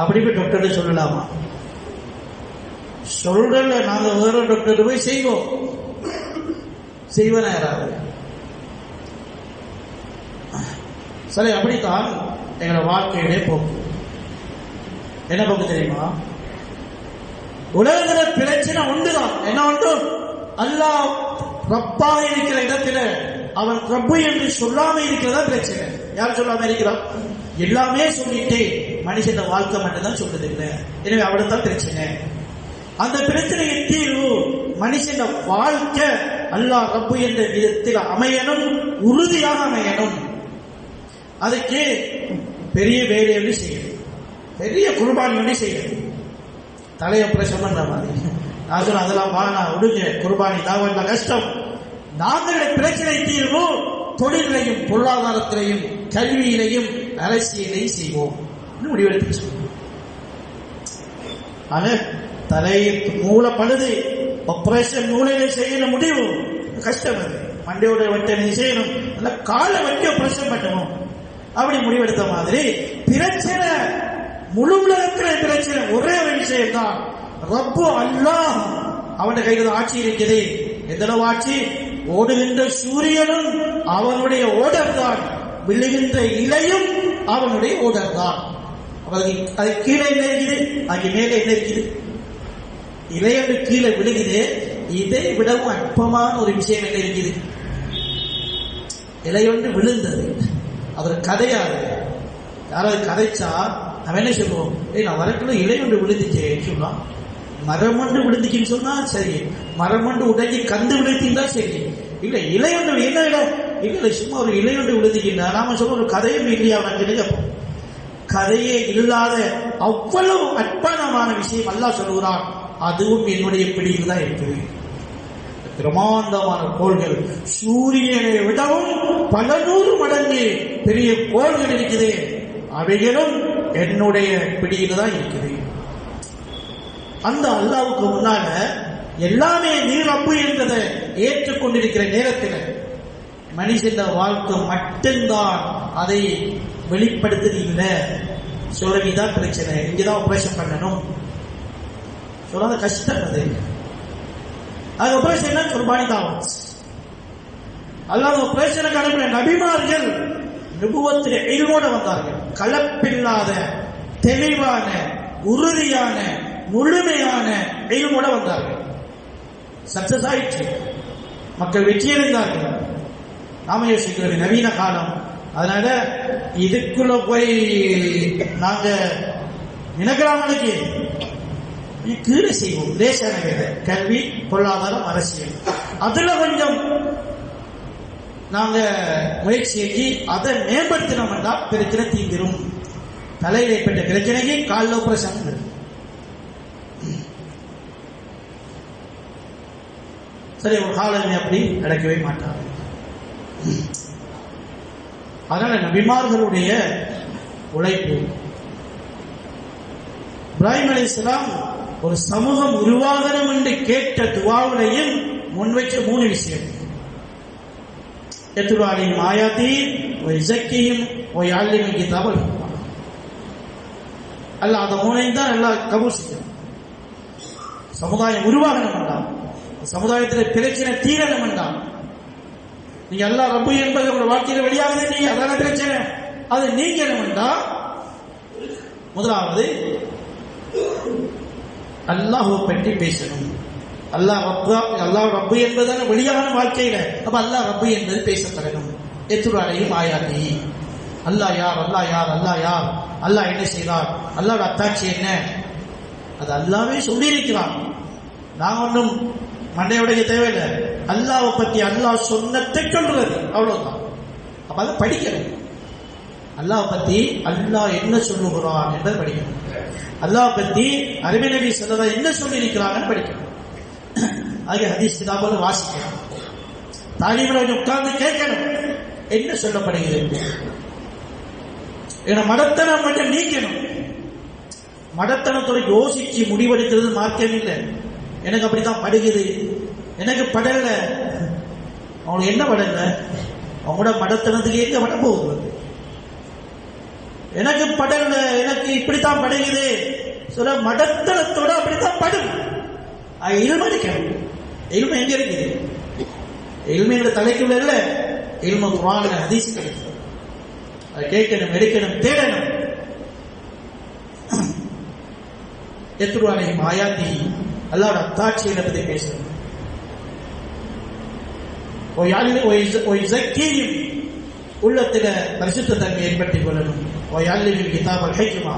அப்படி போய் டாக்டர் சொல்லலாமா? சொல்றல. நாங்க வேற டாக்டர் போய் செய்வோம். செய்வன யாராவது? சரி, அப்படித்தான் எங்களோட வாழ்க்கையுடைய போக்கு. என்ன போக்கு தெரியுமா? உலகத்துல பிரச்சனை ஒன்றுதான். என்ன ஒன்று? அல்லாஹ் ரப்பாக இருக்கிற இடத்துல அவன் ரப்பு என்று சொல்லாம இருக்கிறதா பிரச்சனை. யார் சொல்லாம இருக்கிறான்? எல்லாமே சொல்லிட்டு மனுஷன் வாழ்க்கை மட்டும்தான் சொல்றது இல்லை. எனவே அவ்வளவுதான் பிரச்சனை. அந்த பிரச்சனையின் தீர்வு மனுஷன் வாழ்க்கை அல்லாஹ் ரப்பு என்ற விதத்தில் அமையணும், உறுதியாக அமையணும். அதுக்கு பெரிய வேலையை செய்யணும், பெரிய குர்பானி செய்யணும். தலையை பிரசவம் பண்ற மாதிரி நான் சொன்ன அதெல்லாம் வாங்க விடுங்க, குர்பானி தான் கஷ்டம். நாங்களுடைய பிரச்சனை தீர்வு தொழிலையும் பொருளாதாரத்திலையும் கல்வியிலையும் அரசியலையும் செய்வோம் முடிவெடுத்து சொல்லுவோம். ஆக தலை மூளை பழுது, ஆபரேஷன் மூளையில செய்யணும், முடிவு கஷ்டம். அது மண்டையோட வெட்டனை செய்யணும், அல்ல காலை வெட்டி ஆபரேஷன் பண்ணணும். அப்படி முடிவெடுத்த மாதிரி பிரச்சனை முழு உலகத்தில் பிரச்சனை ஒரே ஒரு விஷயம் தான். ரப்பு அல்லாஹ் அவனுடைய கையில் ஆட்சி இருக்குது. எந்தளவு ஆட்சி? ஓடுகின்ற சூரியனும் அவனுடைய ஓடர் தான், விழுகின்ற இலையும் அவனுடைய ஓடர் தான். அது கீழே என்ன இருக்குது, அங்கே மேலே என்ன இருக்குது? இலையோடு கீழே விழுகுது. இதை விடவும் அற்பமான ஒரு விஷயம் என்ன இருக்குது? இலையொன்று விழுந்தது, அது கதையாது. யாராவது கதைச்சா அவன் என்ன சொல்லுவோம்? நான் வரக்குள்ள இலை ஒன்று விழுந்துச்சேன்னு சொல்லலாம். மரம் ஒன்று விழுந்துச்சுன்னு சொன்னா சரி, மரம் ஒன்று உடஞ்சி கந்து விழுத்தின்னா சரி. இல்ல இலை ஒன்று என்ன இல்லை, சும்மா ஒரு இலை ஒன்று விழுந்துச்சுன்னா நாம சொல்ல ஒரு கதையும் இல்லையா? கேட்போம். கதையே இல்லாத அவ்வளவு அற்புதமான விஷயம் அல்லாஹ் சொல்லுகிறான். அதுவும் என்னுடைய பிடியில் தான் இருக்குது. பிரமாண்டமான கோள்கள், சூரியனை விடவும் பல நூறு மடங்கு பெரிய கோள்கள் இருக்குது. அவைகளும் என்னுடைய பிடியில் தான் இருக்குது. அந்த அல்லாவுக்கு முன்னால எல்லாமே நீர் ரப்பு என்பதை ஏற்றுக்கொண்டிருக்கிற நேரத்தில் மனுஷன் வாழ்க்கை மட்டும்தான் அதை வெளிப்படுத்துது. இல்லை சொல்லிதான் பிரச்சனை, இங்கதான் ஆபரேஷன் பண்ணணும் சொல்லாத கஷ்டம். அது ஆபரேஷன் குர்பானி தான். அல்லாத ஆபரேஷனுக்கு அனுப்பின நபிமார்கள் நுபுவத்திலே இல்மோட வந்தார்கள். கலப்பில்லாத தெளிவான உறுதியான முழுமையான இல்மோட வந்தார்கள். சக்சஸ் ஆயிற்று, மக்கள் வெற்றியடைந்தார்கள். நாம யோசிக்கிறது நவீன காலம். அதனால இதுக்குள்ள போய் நாங்க நினைக்கிறாங்களுக்கு கீழே செய்வோம். லேசான வேலை, கல்வி, பொருளாதாரம், அரசியல், அதுல கொஞ்சம் நாங்க முயற்சி செஞ்சு அதை மேம்படுத்தினோம்னா பிரச்சனை தீந்திரும். தலையில் ஏற்பட்ட பிரச்சனைக்கு காலில் ஆபரேஷன். சரி, ஒரு காலமே அப்படி நடக்கவே மாட்டாங்க. அதனால நபிமார்களுடைய உழைப்பு. இப்ராஹிம் அலைஹிஸ்ஸலாம் ஒரு சமூகம் உருவாகணும் என்று கேட்ட துவாவுலையும் முன்வைச்ச 3 விஷயம். يتلو عليهم آياته ويزكيهم ويعلمهم الكتاب والحكمة. அல்லாஹ் அந்த 3 தான் எல்லாம் கபூல் செய்யும். சமுதாயம் உருவாகணும் என்றால், சமுதாயத்தில் பிரச்சனை தீரணும் என்றால் நீங்க அல்லாஹ் ரப்பு என்பது உங்களோட வாழ்க்கையில வெளியாகுது, நீங்க அதான பிரச்சனை. அது நீங்க என்னவென்றா, முதலாவது அல்லாஹ்வை பற்றி பேசணும். அல்லாஹ் ரப்பு என்பதான வெளியான வாழ்க்கையில அப்ப அல்லாஹ் ரப்பு என்பது பேசப்படணும். எத்துராலையும் ஆயாதி, அல்லாஹ் யார், அல்லாஹ் யார், அல்லாஹ் யார், அல்லாஹ் என்ன செய்தார், அல்லாஹ்வோட அத்தாட்சி என்ன, அது அல்லாஹ்வே சொல்லியிருக்கிறான். நான் ஒன்றும் மண்டையுடைய தேவையில்லை. அல்லாஹ்வை பற்றி அல்லாஹ் சொன்னதை சொல்றது, அவ்வளவுதான். அப்ப அதை படிக்கணும். அல்லாஹ் பத்தி அல்லாஹ் என்ன சொல்லுகிறான் என்பதை படிக்கணும். அல்லாஹ் பத்தி அருமை நபி ஸல்லல்லாஹு என்ன சொல்லி இருக்கிறாங்கன்னு படிக்கணும். ஆகிய ஹதீஸ் கிதாபுகளை வாசிக்கணும். தாலீம்ல உட்கார்ந்து கேட்கணும் என்ன சொல்லப்படுகிறது. மடத்தனம் மட்டும் நீக்கணும். மடத்தனத்தோட யோசிச்சு முடிவெடுக்கிறது மார்க்கம் இல்லை. எனக்கு அப்படித்தான் படுகிறது, எனக்கு படல. அவனுக்கு என்ன படல? அவங்களோட மடத்தனத்துக்கு எங்க பட போகுது? எனக்கு படல, எனக்கு இப்படித்தான் படுகிறது சொல்ல, மடத்தனத்தோட அப்படித்தான் படும். இல்மடிக்கணும். இல்ம எங்க இருக்குது? இல்மையோட தலைக்குள்ள இல்ல, இல்ம குர்ஆன்ல ஹதீஸ் கிடைக்கும். அதை கேட்கணும், எடுக்கணும், தேடணும். எத்துராலையும் ஆயாத்தி, அல்லாஹ்வோட அத்தாட்சிகளை பத்தி பேசணும். உள்ளத்துல பரிசுத்த தன்மை ஏற்படுத்திக் கொள்ளணும். கிதாபல் ஹிக்மா,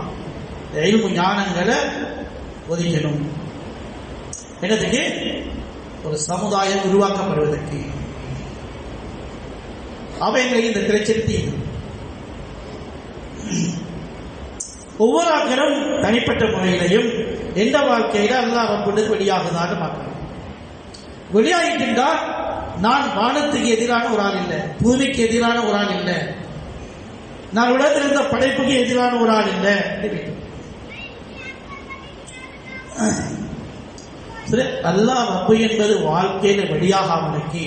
இல்மு ஞானங்களை ஒதுக்கணும். என்னதுக்கு? ஒரு சமுதாயம் உருவாக்கப்படுவதற்கு. அவைகளை இந்த பிரச்சனை ஒவ்வொரு ஆக்களும் தனிப்பட்ட முறையிலையும் எந்த வாழ்க்கையில அல்லாஹ் ரப்புக்கு வெளியாகுதான்னு பார்க்கணும். வெளியாகிட்டா நான் வானத்துக்கு எதிரான ஒரு ஆள் இல்லை, பூமிக்கு எதிரான ஒரு ஆள் இல்லை, நான் உலகத்தில் இருந்த படைப்புக்கு எதிரான ஒரு ஆள் இல்லை. அல்லாஹ் ரப்பு என்பது வாழ்க்கையில வெளியாகாமலுக்கு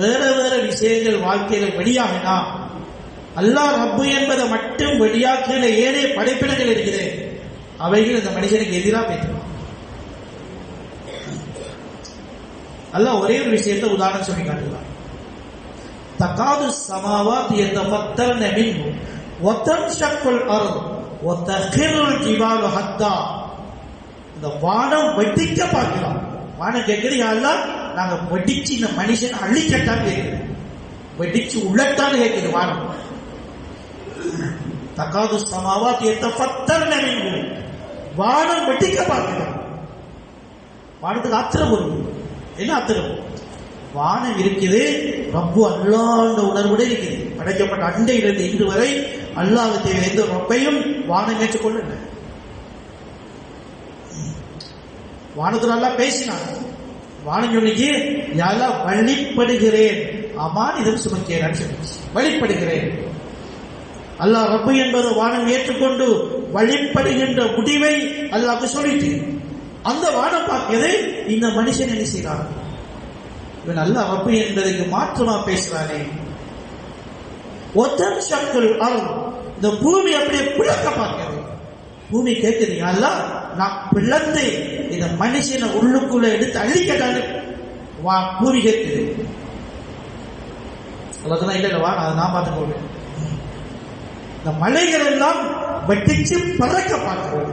வேற வேற விஷயங்கள் வாழ்க்கையில வெளியாகினா, அல்லாஹ் ரப்பு என்பதை மட்டும் வெளியாக்கின ஏனைய படைப்பினங்கள் இருக்குது, அவைகள் இந்த மனுஷனுக்கு எதிராக பேசுவான். அல்லாஹ் ஒரே ஒரு விஷயத்தை உதாரணம் சொல்லி காட்டுவான். தகாது சமாவாத் யதஃபத்தர்ன மின்ஹு வதன்ஷக்குல் அர்து வதகிருல் ஜிபாலு ஹத்தா. இந்த வானம் வெடிக்க பார்க்கலாம். வானம் கேட்குது, யா அல்லாஹ் நாங்க வெடிச்சு இந்த மனுஷன் அழிக்கட்டான்னு கேட்குது, வெடிச்சு உள்ளட்டான்னு கேட்குது வானம். தகாது சமாவாத் யதஃபத்தர்ன மின்ஹு, வானம் வெடிக்க பார்க்கலாம். வானத்துக்கு ஆத்திரம் வரும். என்ன ஆத்திரம்? வானம் இருக்குது, ரப்பு அல்லாஹ்ன்ற உணர்வுட இருக்குது. படைக்கப்பட்ட அண்டையிலிருந்து இன்று வரை அல்லாஹ்வை தவிர எந்த ரப்பையும் வானம் ஏற்றுக்கொள்ள. வானத்துல அல்லாஹ் பேசினான். வானம் சொன்னிக்கு யாரெல்லாம் வழிபடுகிறேன், அமானிதம் சுமக்கிறேன், வழிபடுகிறேன். அல்லாஹ் ரப்பு என்பது வானம் ஏற்றுக்கொண்டு வழிபடுகின்ற முடிவை அல்லாஹ்க்கு சொல்லிட்டு அந்த வானம் பார்க்கிறது. இந்த மனுஷன் என்ன செய்யறான்? இவன் அல்லாஹ் ரப்பு என்பதற்கு மாற்றமா பேசுறானே. ஒத்தன் சக்குல் அருள், இந்த பூமி அப்படியே பிளக்க பார்க்கிறது. பூமி கேட்குது, அல்லாஹ் நான் பிளந்து இந்த மனுஷனை உள்ளுக்குள்ள எடுத்து அள்ளிக்கட்டான்னு பூமி கேட்குது. அதெல்லாம் இல்லைல்லவா, அதை நான் பார்த்துக்கொள்வேன். இந்த மலைகள் எல்லாம் வெட்டிச்சு பறக்க பார்க்கிறது.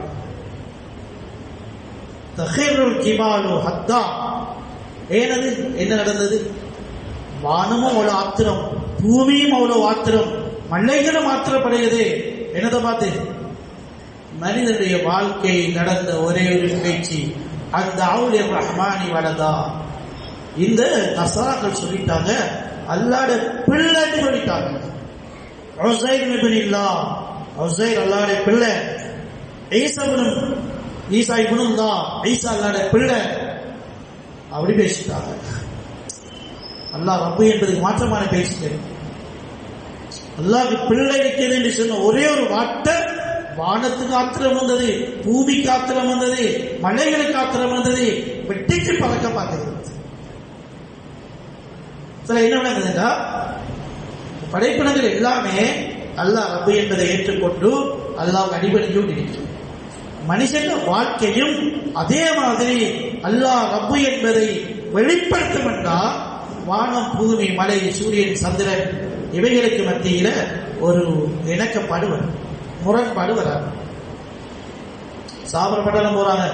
தகிருல் ஜிபாலு ஹத்தா. ஏனது? என்ன நடந்தது? வானமும் அவ்வளவு ஆத்திரம், பூமியும் அவ்வளவு ஆத்திரம், மலைகளும் ஆத்திரப்படுகிறது. என்னதை பார்த்து? மனிதனுடைய வாழ்க்கை நடந்த ஒரே ஒரு நிகழ்ச்சி, அந்த அவுலிய ரஹ்மானி வலதா. இந்த நசாராக்கள் சொல்லிட்டாங்க அல்லாஹ்ட பிள்ளைன்னு சொல்லிட்டாங்க. உஸைர் இப்னுல்லாஹ், உஸைர் அல்லாஹ்வுடைய பிள்ளை. ஈசா இப்னுல்லாஹ், ஈசா அல்லாஹ்வுடைய பிள்ளை. அப்படி பேசிட்டாங்க. அல்லாஹ் ரப்பு என்பதுக்கு மாற்றமான பேசிட்டேன். அல்லாஹ்வுக்கு பிள்ளை இருக்கிறது என்று சொன்ன ஒரே ஒரு வார்த்தை, வானத்துக்கு ஆத்திரம் வந்தது, பூமிக்கு ஆத்திரம் வந்தது, மலைகளுக்கு ஆத்திரம் வந்தது, வெட்டிக்கு பறக்க பார்க்கிறது. சில என்ன விளங்குதுன்னா, படைப்பினங்கள் எல்லாமே அல்லாஹ் ரப்பு என்பதை ஏற்றுக்கொண்டு அல்லாஹ் அடிபணிந்து இருக்கிறது. மனுஷன் வாழ்க்கையும் அதே மாதிரி அல்லாஹ் ரப்பு என்பதை வெளிப்படுத்தும் என்றால் வானம், பூமி, மலை, சூரியன், சந்திரன் இவைகளுக்கு மத்தியில ஒரு இணக்கப்பாடு வரும், முரண்பாடு வராது. சாபர பட்டணம் போறாங்க,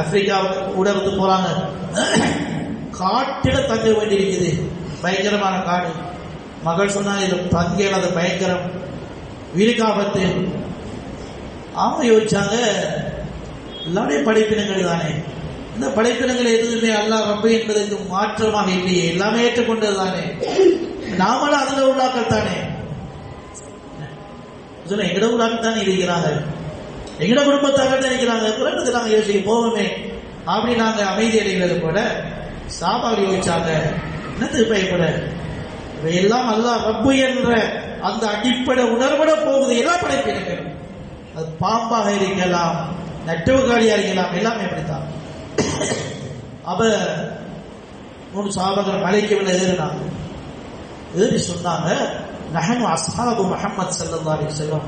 ஆப்பிரிக்காவுக்கு கூட வந்து போறாங்க, காட்டில தங்க வேண்டியிருக்குது, பயங்கரமான காடு. மகள் சொன்னாங்க இது தங்கல், அது பயங்கரம், வீடுகாபத்து. அவங்க யோசிச்சாங்க எல்லாமே படைப்பினங்கள் தானே, இந்த படைப்பினங்கள் எதுவுமே அல்லாஹ் ரப்பு என்பதற்கு மாற்றமாக இல்லையே, எல்லாமே ஏற்றுக்கொண்டது தானே, நாமளும் அதுல உள்ளாக்கள் தானே, எங்கட உள்ளாக்கள் தானே இருக்கிறாங்க, எங்கட குடும்பத்தாக தான் இருக்கிறாங்க, குறைந்தது நாங்கள் யோசிக்க போவோமே அப்படி நாங்க அமைதி அடைகிறது போல சாபாக யோசிச்சாங்க. என்னத்துக்கு பயப்பட, இவையெல்லாம் அல்லாஹ் ரப்பு என்ற அந்த அடிப்படை உணர்வுட போகுது. எல்லா படைப்பினங்கள், அது பாம்பாக இருக்கலாம், நெட்டவுகாலியா இருக்கலாம், எல்லாமே அப்படித்தான். அவ 3 சாபகர் மலைக்கு மேல ஏறினாங்க. ஏறி சொன்னாங்க, நஹனு அஸ்ஹாபு முஹம்மது ஸல்லல்லாஹு அலைஹி வஸல்லம்,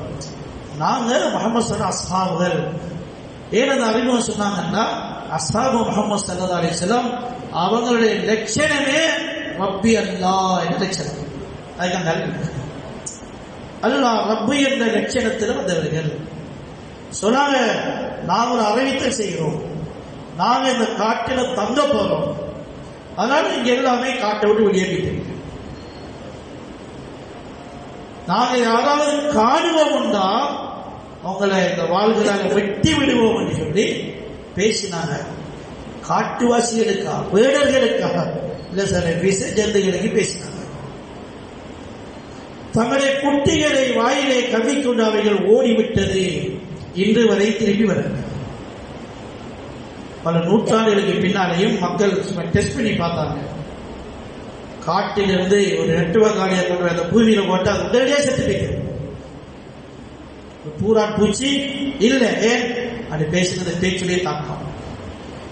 நாங்க முஹம்மது ஸல்லல்லாஹு அஸ்ஹாபுகள். ஏன் அந்த அறிமுகம் சொன்னாங்கன்னா, அஸ்ஹாபு முஹம்மது ஸல்லல்லாஹு அலைஹி வஸல்லம் அவங்களுடைய லட்சணமே ரப்பி அல்லாஹ் என்ற லட்சணம். அதுக்கு அல்லாஹ் ரப்பு என்ற லட்சணத்தில் வந்தவர்கள் சொன்னாங்க, நாங்கள் ஒரு அறிவித்தல் செய்கிறோம், நாங்க இந்த காட்டில தங்க போறோம், அதனால இங்க எல்லாமே காட்டை விட்டு வெளியேறிட்டு நாங்க யாராவது காணுவோம்னா அவங்களை இந்த வாழ்கிறாங்க வெட்டி விடுவோம் என்று சொல்லி பேசினாங்க. காட்டுவாசிகளுக்காக, வேடர்களுக்காக இல்ல சில விச ஜந்துகளுக்கு பேசினாங்க. தங்களுடைய குட்டிகளை வாயிலே கவ்விக்கொண்டு அவைகள் ஓடிவிட்டது, இன்று வரை திரும்பி வர. பல நூற்றாண்டுகளுக்கு பின்னாலேயும் மக்கள் டெஸ்ட் பண்ணி பார்த்தாங்க. காட்டிலிருந்து ஒரு நெட்டுவகாலியை கொண்டு அந்த பூமியில போட்டு அது உடனடியாக செத்து போய்க்கிறது. பூரான் பூச்சி இல்ல, ஏன் அது பேசுறது பேச்சுடைய தாக்கம்.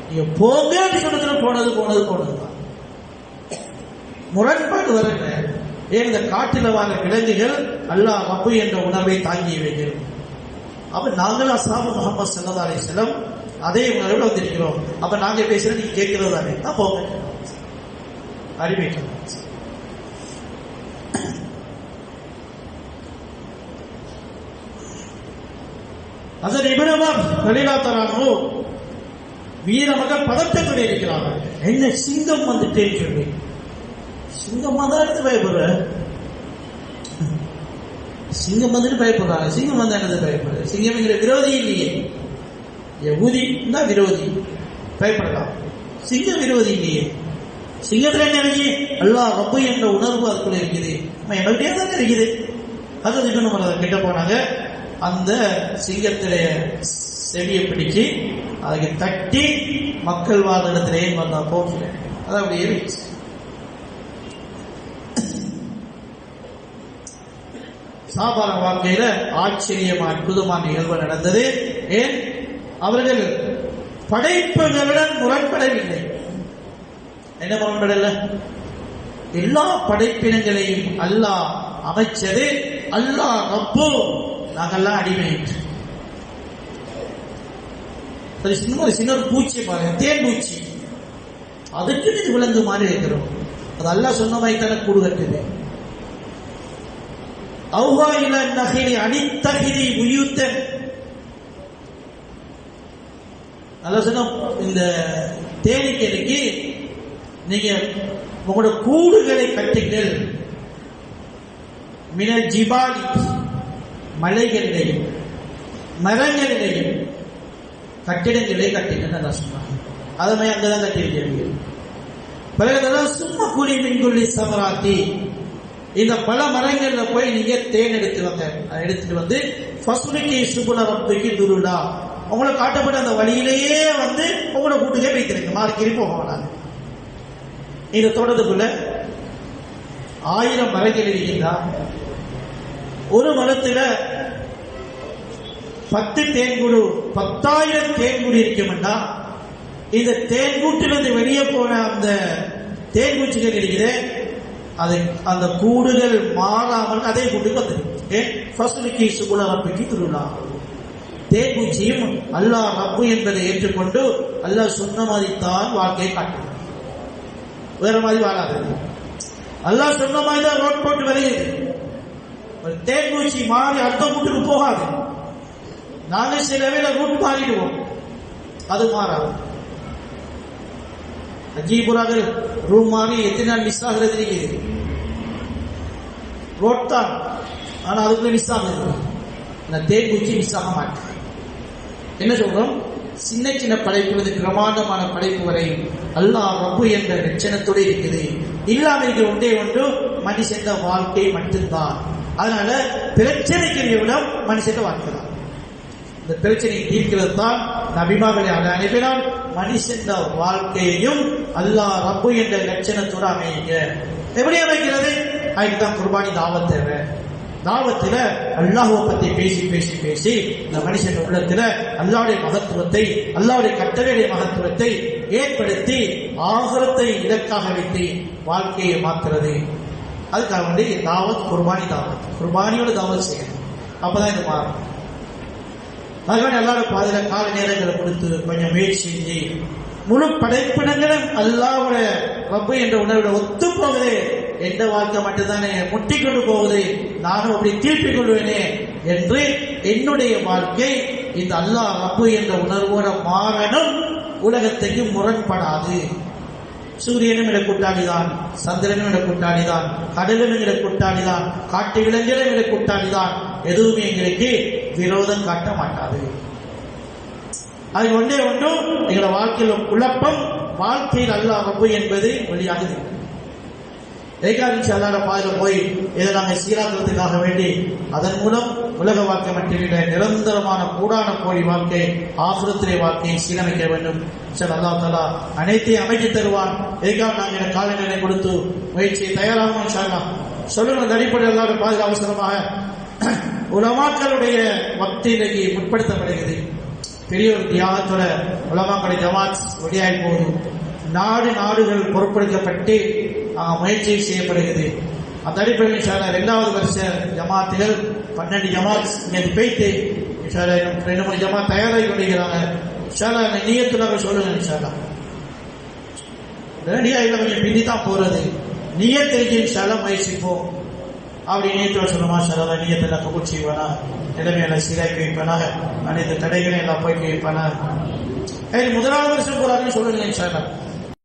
நீங்க போங்க சொன்னதுல போனது போனது போனதுதான். முரண்பாடு வரல. ஏன் இந்த காட்டில வாழ விலங்குகள் அல்லாஹ் ரப்பு என்ற உணர்வை தாங்கியவைகள். அப்ப நாங்கள் அஸ்ஹாபு முஹம்மது ஸல்லல்லாஹு அலைஹி வஸல்லம் அதே உணர்வில் வந்திருக்கிறோம். அப்ப நாங்க பேசுற நீங்க கேட்கிறது தானே, போங்க அறிவிக்கலாம். ஹஸரத் இப்னு உமர் ரலியல்லாஹு அன்ஹு வீரமாக பதட்டத்தோடு இருக்கிறார்கள். என்ன சிங்கம் வந்துட்டேன்னு சொல்லி, சிங்கம் தான் எடுத்து பயப்படுற, சிங்கம் வந்துட்டு பயப்படுறாங்க. சிங்கம் வந்து என்னது பயப்படுற, சிங்கம் என்கிற விரோதி இல்லையே, யஹூதி தான் விரோதி, பயப்படலாம். சிங்கம் விரோதி இல்லையே, சிங்கத்துல என்ன இருக்கு, அல்லாஹ் ரப்பு என்ற உணர்வு அதுக்குள்ள இருக்குது, என்னுடைய தானே இருக்குது. அது இன்னும் நம்ம கிட்ட போனாங்க, அந்த சிங்கத்திலே செவியை பிடிச்சு அதுக்கு தட்டி மக்கள் வாழ் இடத்துல ஏன் வந்தா போகல, அது அப்படியே இருந்துச்சு. சாபார வாழ்க்கையில ஆச்சரியமா அற்புதமான நிகழ்வு நடந்தது. ஏன் அவர்கள் படைப்புகளுடன் முரண்படவில்லை. என்ன முரண்படல, எல்லா படைப்பினங்களையும் அல்லாஹ் அமைச்சது, அல்லாஹ் ரப்பு, நாங்கெல்லாம் அடிமை. சின்ன பூச்சி பாருங்க, தேன் பூச்சி, அதுக்கு இது விலங்கு மாதிரி இருக்கிறோம். அது அல்லாஹ் சொன்ன மாதிரி தானே கூடு கட்டுது. அவ்வா இல நகிரி அடித்தகிரி உயூத்தன், நல்லா சொன்ன இந்த தேனீக்களுக்கு நீங்க உங்களோட கூடுகளை கட்டுங்கள், மினல் ஜிபாலி மலைகளிடையும் மரங்களிடையும் கட்டிடங்களை கட்டிங்க சொன்னாங்க. அதமே அங்கதான் கட்டியிருக்கிறீர்கள். பிறகுதான் சும்மா கூலி மின்குள்ளி சமராத்தி, இந்த பல மரங்கள்ல போய் நீங்க தேன் எடுத்துட்டு வந்து ஃபஸ்லுக்கி சுபுல ரப்பிக்கு துருடா, உங்களுக்கு காட்டப்பட்ட அந்த வழியிலேயே வந்து உங்களோட கூட்டுக்கே வைத்திருக்கு, மார்க்கி போக வேணாங்க. இந்த தோட்டத்துக்குள்ள 1000 மரங்கள் இருக்கின்றா, ஒரு மரத்துல 10 தேன்கூடு 10,000 தேன்கூடு இருக்கும்னா, இந்த தேன்கூட்டிலிருந்து வெளியே போன அந்த தேன்கூச்சிகள் இருக்கிற அது அந்த கூடுகள் மாறாமல் அதே கூட்டுக்கு வந்துருக்கு. திருவிழா தேன்கூச்சியும் அல்லாஹ் ரப்பு என்பதை ஏற்றுக்கொண்டு அல்லாஹ் சொன்ன மாதிரி தான் வாழ்க்கையை காட்டுகிறார். வேற மாதிரி வாழாது. அல்லாஹ் சொன்ன மாதிரி தான் ரோட் போட்டு வருகிறது. ஒரு தேர்மூச்சி மாறி அடுத்த கூட்டுக்கு போகாது. நாங்கள் சில வேளை ரூட் மாறிடுவோம், அது மாறாது. அஜீபுராக ரூம் மாறி எத்தனை நாள் மிஸ் ஆகிறது இருக்குது. ரோட் தான், ஆனா அதுக்குள்ள மிஸ் ஆகுது. நான் தேர்மூச்சி மிஸ் ஆக மாட்டேன். என்ன சொல்றோம்? சின்ன சின்ன படைப்பு பிரமாண்டமான படைப்பு வரையும் அல்லாஹ் ரப்பு என்ற லட்சணத்தோடு இருக்குது. இல்லாம இருக்கிற ஒன்றே ஒன்று மனுஷன் வாழ்க்கை மட்டும்தான். அதனால பிரச்சனைக்கு விடம் மனுஷன் வாழ்க்கை தான். இந்த பிரச்சனையை தீர்க்கிறது தான் நபிமார்களை அனுப்பினால் மனுஷன் வாழ்க்கையையும் அல்லாஹ் ரப்பு என்ற லட்சணத்தோடு அமையுங்க. எப்படி அமைக்கிறது? அதுக்குதான் குர்பானி தாவத் தேவை. தாவத்துல அல்லாஹ்வை பத்தி பேசி பேசி பேசி இந்த மனுஷன் உள்ளத்துல அல்லாஹ்வுடைய மகத்துவத்தை, அல்லாஹ்வுடைய கட்டளையுடைய மகத்துவத்தை ஏற்படுத்தி ஆகிரத்தை இலக்காக வைத்து வாழ்க்கையை மாற்றுறது. அதுக்காக வேண்டி தாவத், குர்பானி தாவத், குர்பானியோட தாவத் செய்யணும். அப்பதான் இது மாறும். அதுக்காக அல்லாஹ்வுடைய பாதையில கால நேரங்களை கொடுத்து கொஞ்சம் முயற்சி செஞ்சு முழு படைப்பினங்களும் அல்லாஹ்வுடைய ரப்பு என்ற உணர்வுட ஒத்து போகுது. எந்த வாழ்க்கை மட்டும்தானே முட்டிக்கொண்டு போகுது, நானும் அப்படி தீர்ப்பிக் கொள்வேனே என்று என்னுடைய வாழ்க்கை இந்த அல்லாஹ் ரப்பு என்ற உணர்வோட மாறணும். உலகத்துக்கு முரண்படாது. சூரியனும் இட கூட்டாளிதான், சந்திரனும் இட கூட்டாளிதான், கடலும் இட கூட்டாளிதான், காட்டு விலங்குகளும் இட கூட்டாளிதான். எதுவுமே எங்களுக்கு விரோதம் காட்ட மாட்டாது. அது ஒன்றே ஒன்றும் எங்களோட வாழ்க்கையில் குழப்பம், வாழ்க்கையில் அல்லாஹ் ரப்பு என்பது வெளியாகுது. அல்லாஹ்வுடைய பாதையில போய் இதை நாங்கள் சீராக்கிறதுக்காக வேண்டி அதன் மூலம் உலக வாழ்க்கை மட்டுமில்லை, நிரந்தரமான கூடான கோடி வாழ்க்கை, ஆசுரத்திலே வாழ்க்கையை சீரமைக்க வேண்டும். அல்லாஹ் தஆலா அனைத்தையும் அமைத்து தருவான். எதுக்காக நாங்கள் காலநிலை கொடுத்து முயற்சியை தயாராகும். சொல்லுங்கள் அடிப்படையில் அல்லாஹ்வுடைய பாதையில் அவசரமாக உலமாக்களுடைய வக்திலைக்கு முற்படுத்தப்படுகிறது. பெரிய ஒரு தியாகத்தோட உலமாக்களுடைய ஜமாத் வெளியாகி போகுது. நாடுகள் பொறுப்பெடுக்கப்பட்டு முயற்சி செய்யப்படுகிறது. அந்த அடிப்படையில் 2வது வருஷ ஜமாத்துகள் 12 ஜமாத் இங்கே போய்த்து 2-3 ஜமாத் தயாராகி கொண்டிருக்கிறாங்க. நீயத்துலாக சொல்லுங்க. ரெடியா இல்லை, கொஞ்சம் பிந்தி தான் போறது. நீயத்திற்கு முயற்சிப்போம். அப்படி நீயத்தில் சொல்லுமா நீயத்தில் கபூல் செய்வானா, நிலைமையெல்லாம் சீராக்கி வைப்பானாக, அனைத்து தடைகளையும் எல்லாம் போய்க்கு வைப்பானா. முதலாவது வருஷம் போறாருன்னு சொல்லுங்க.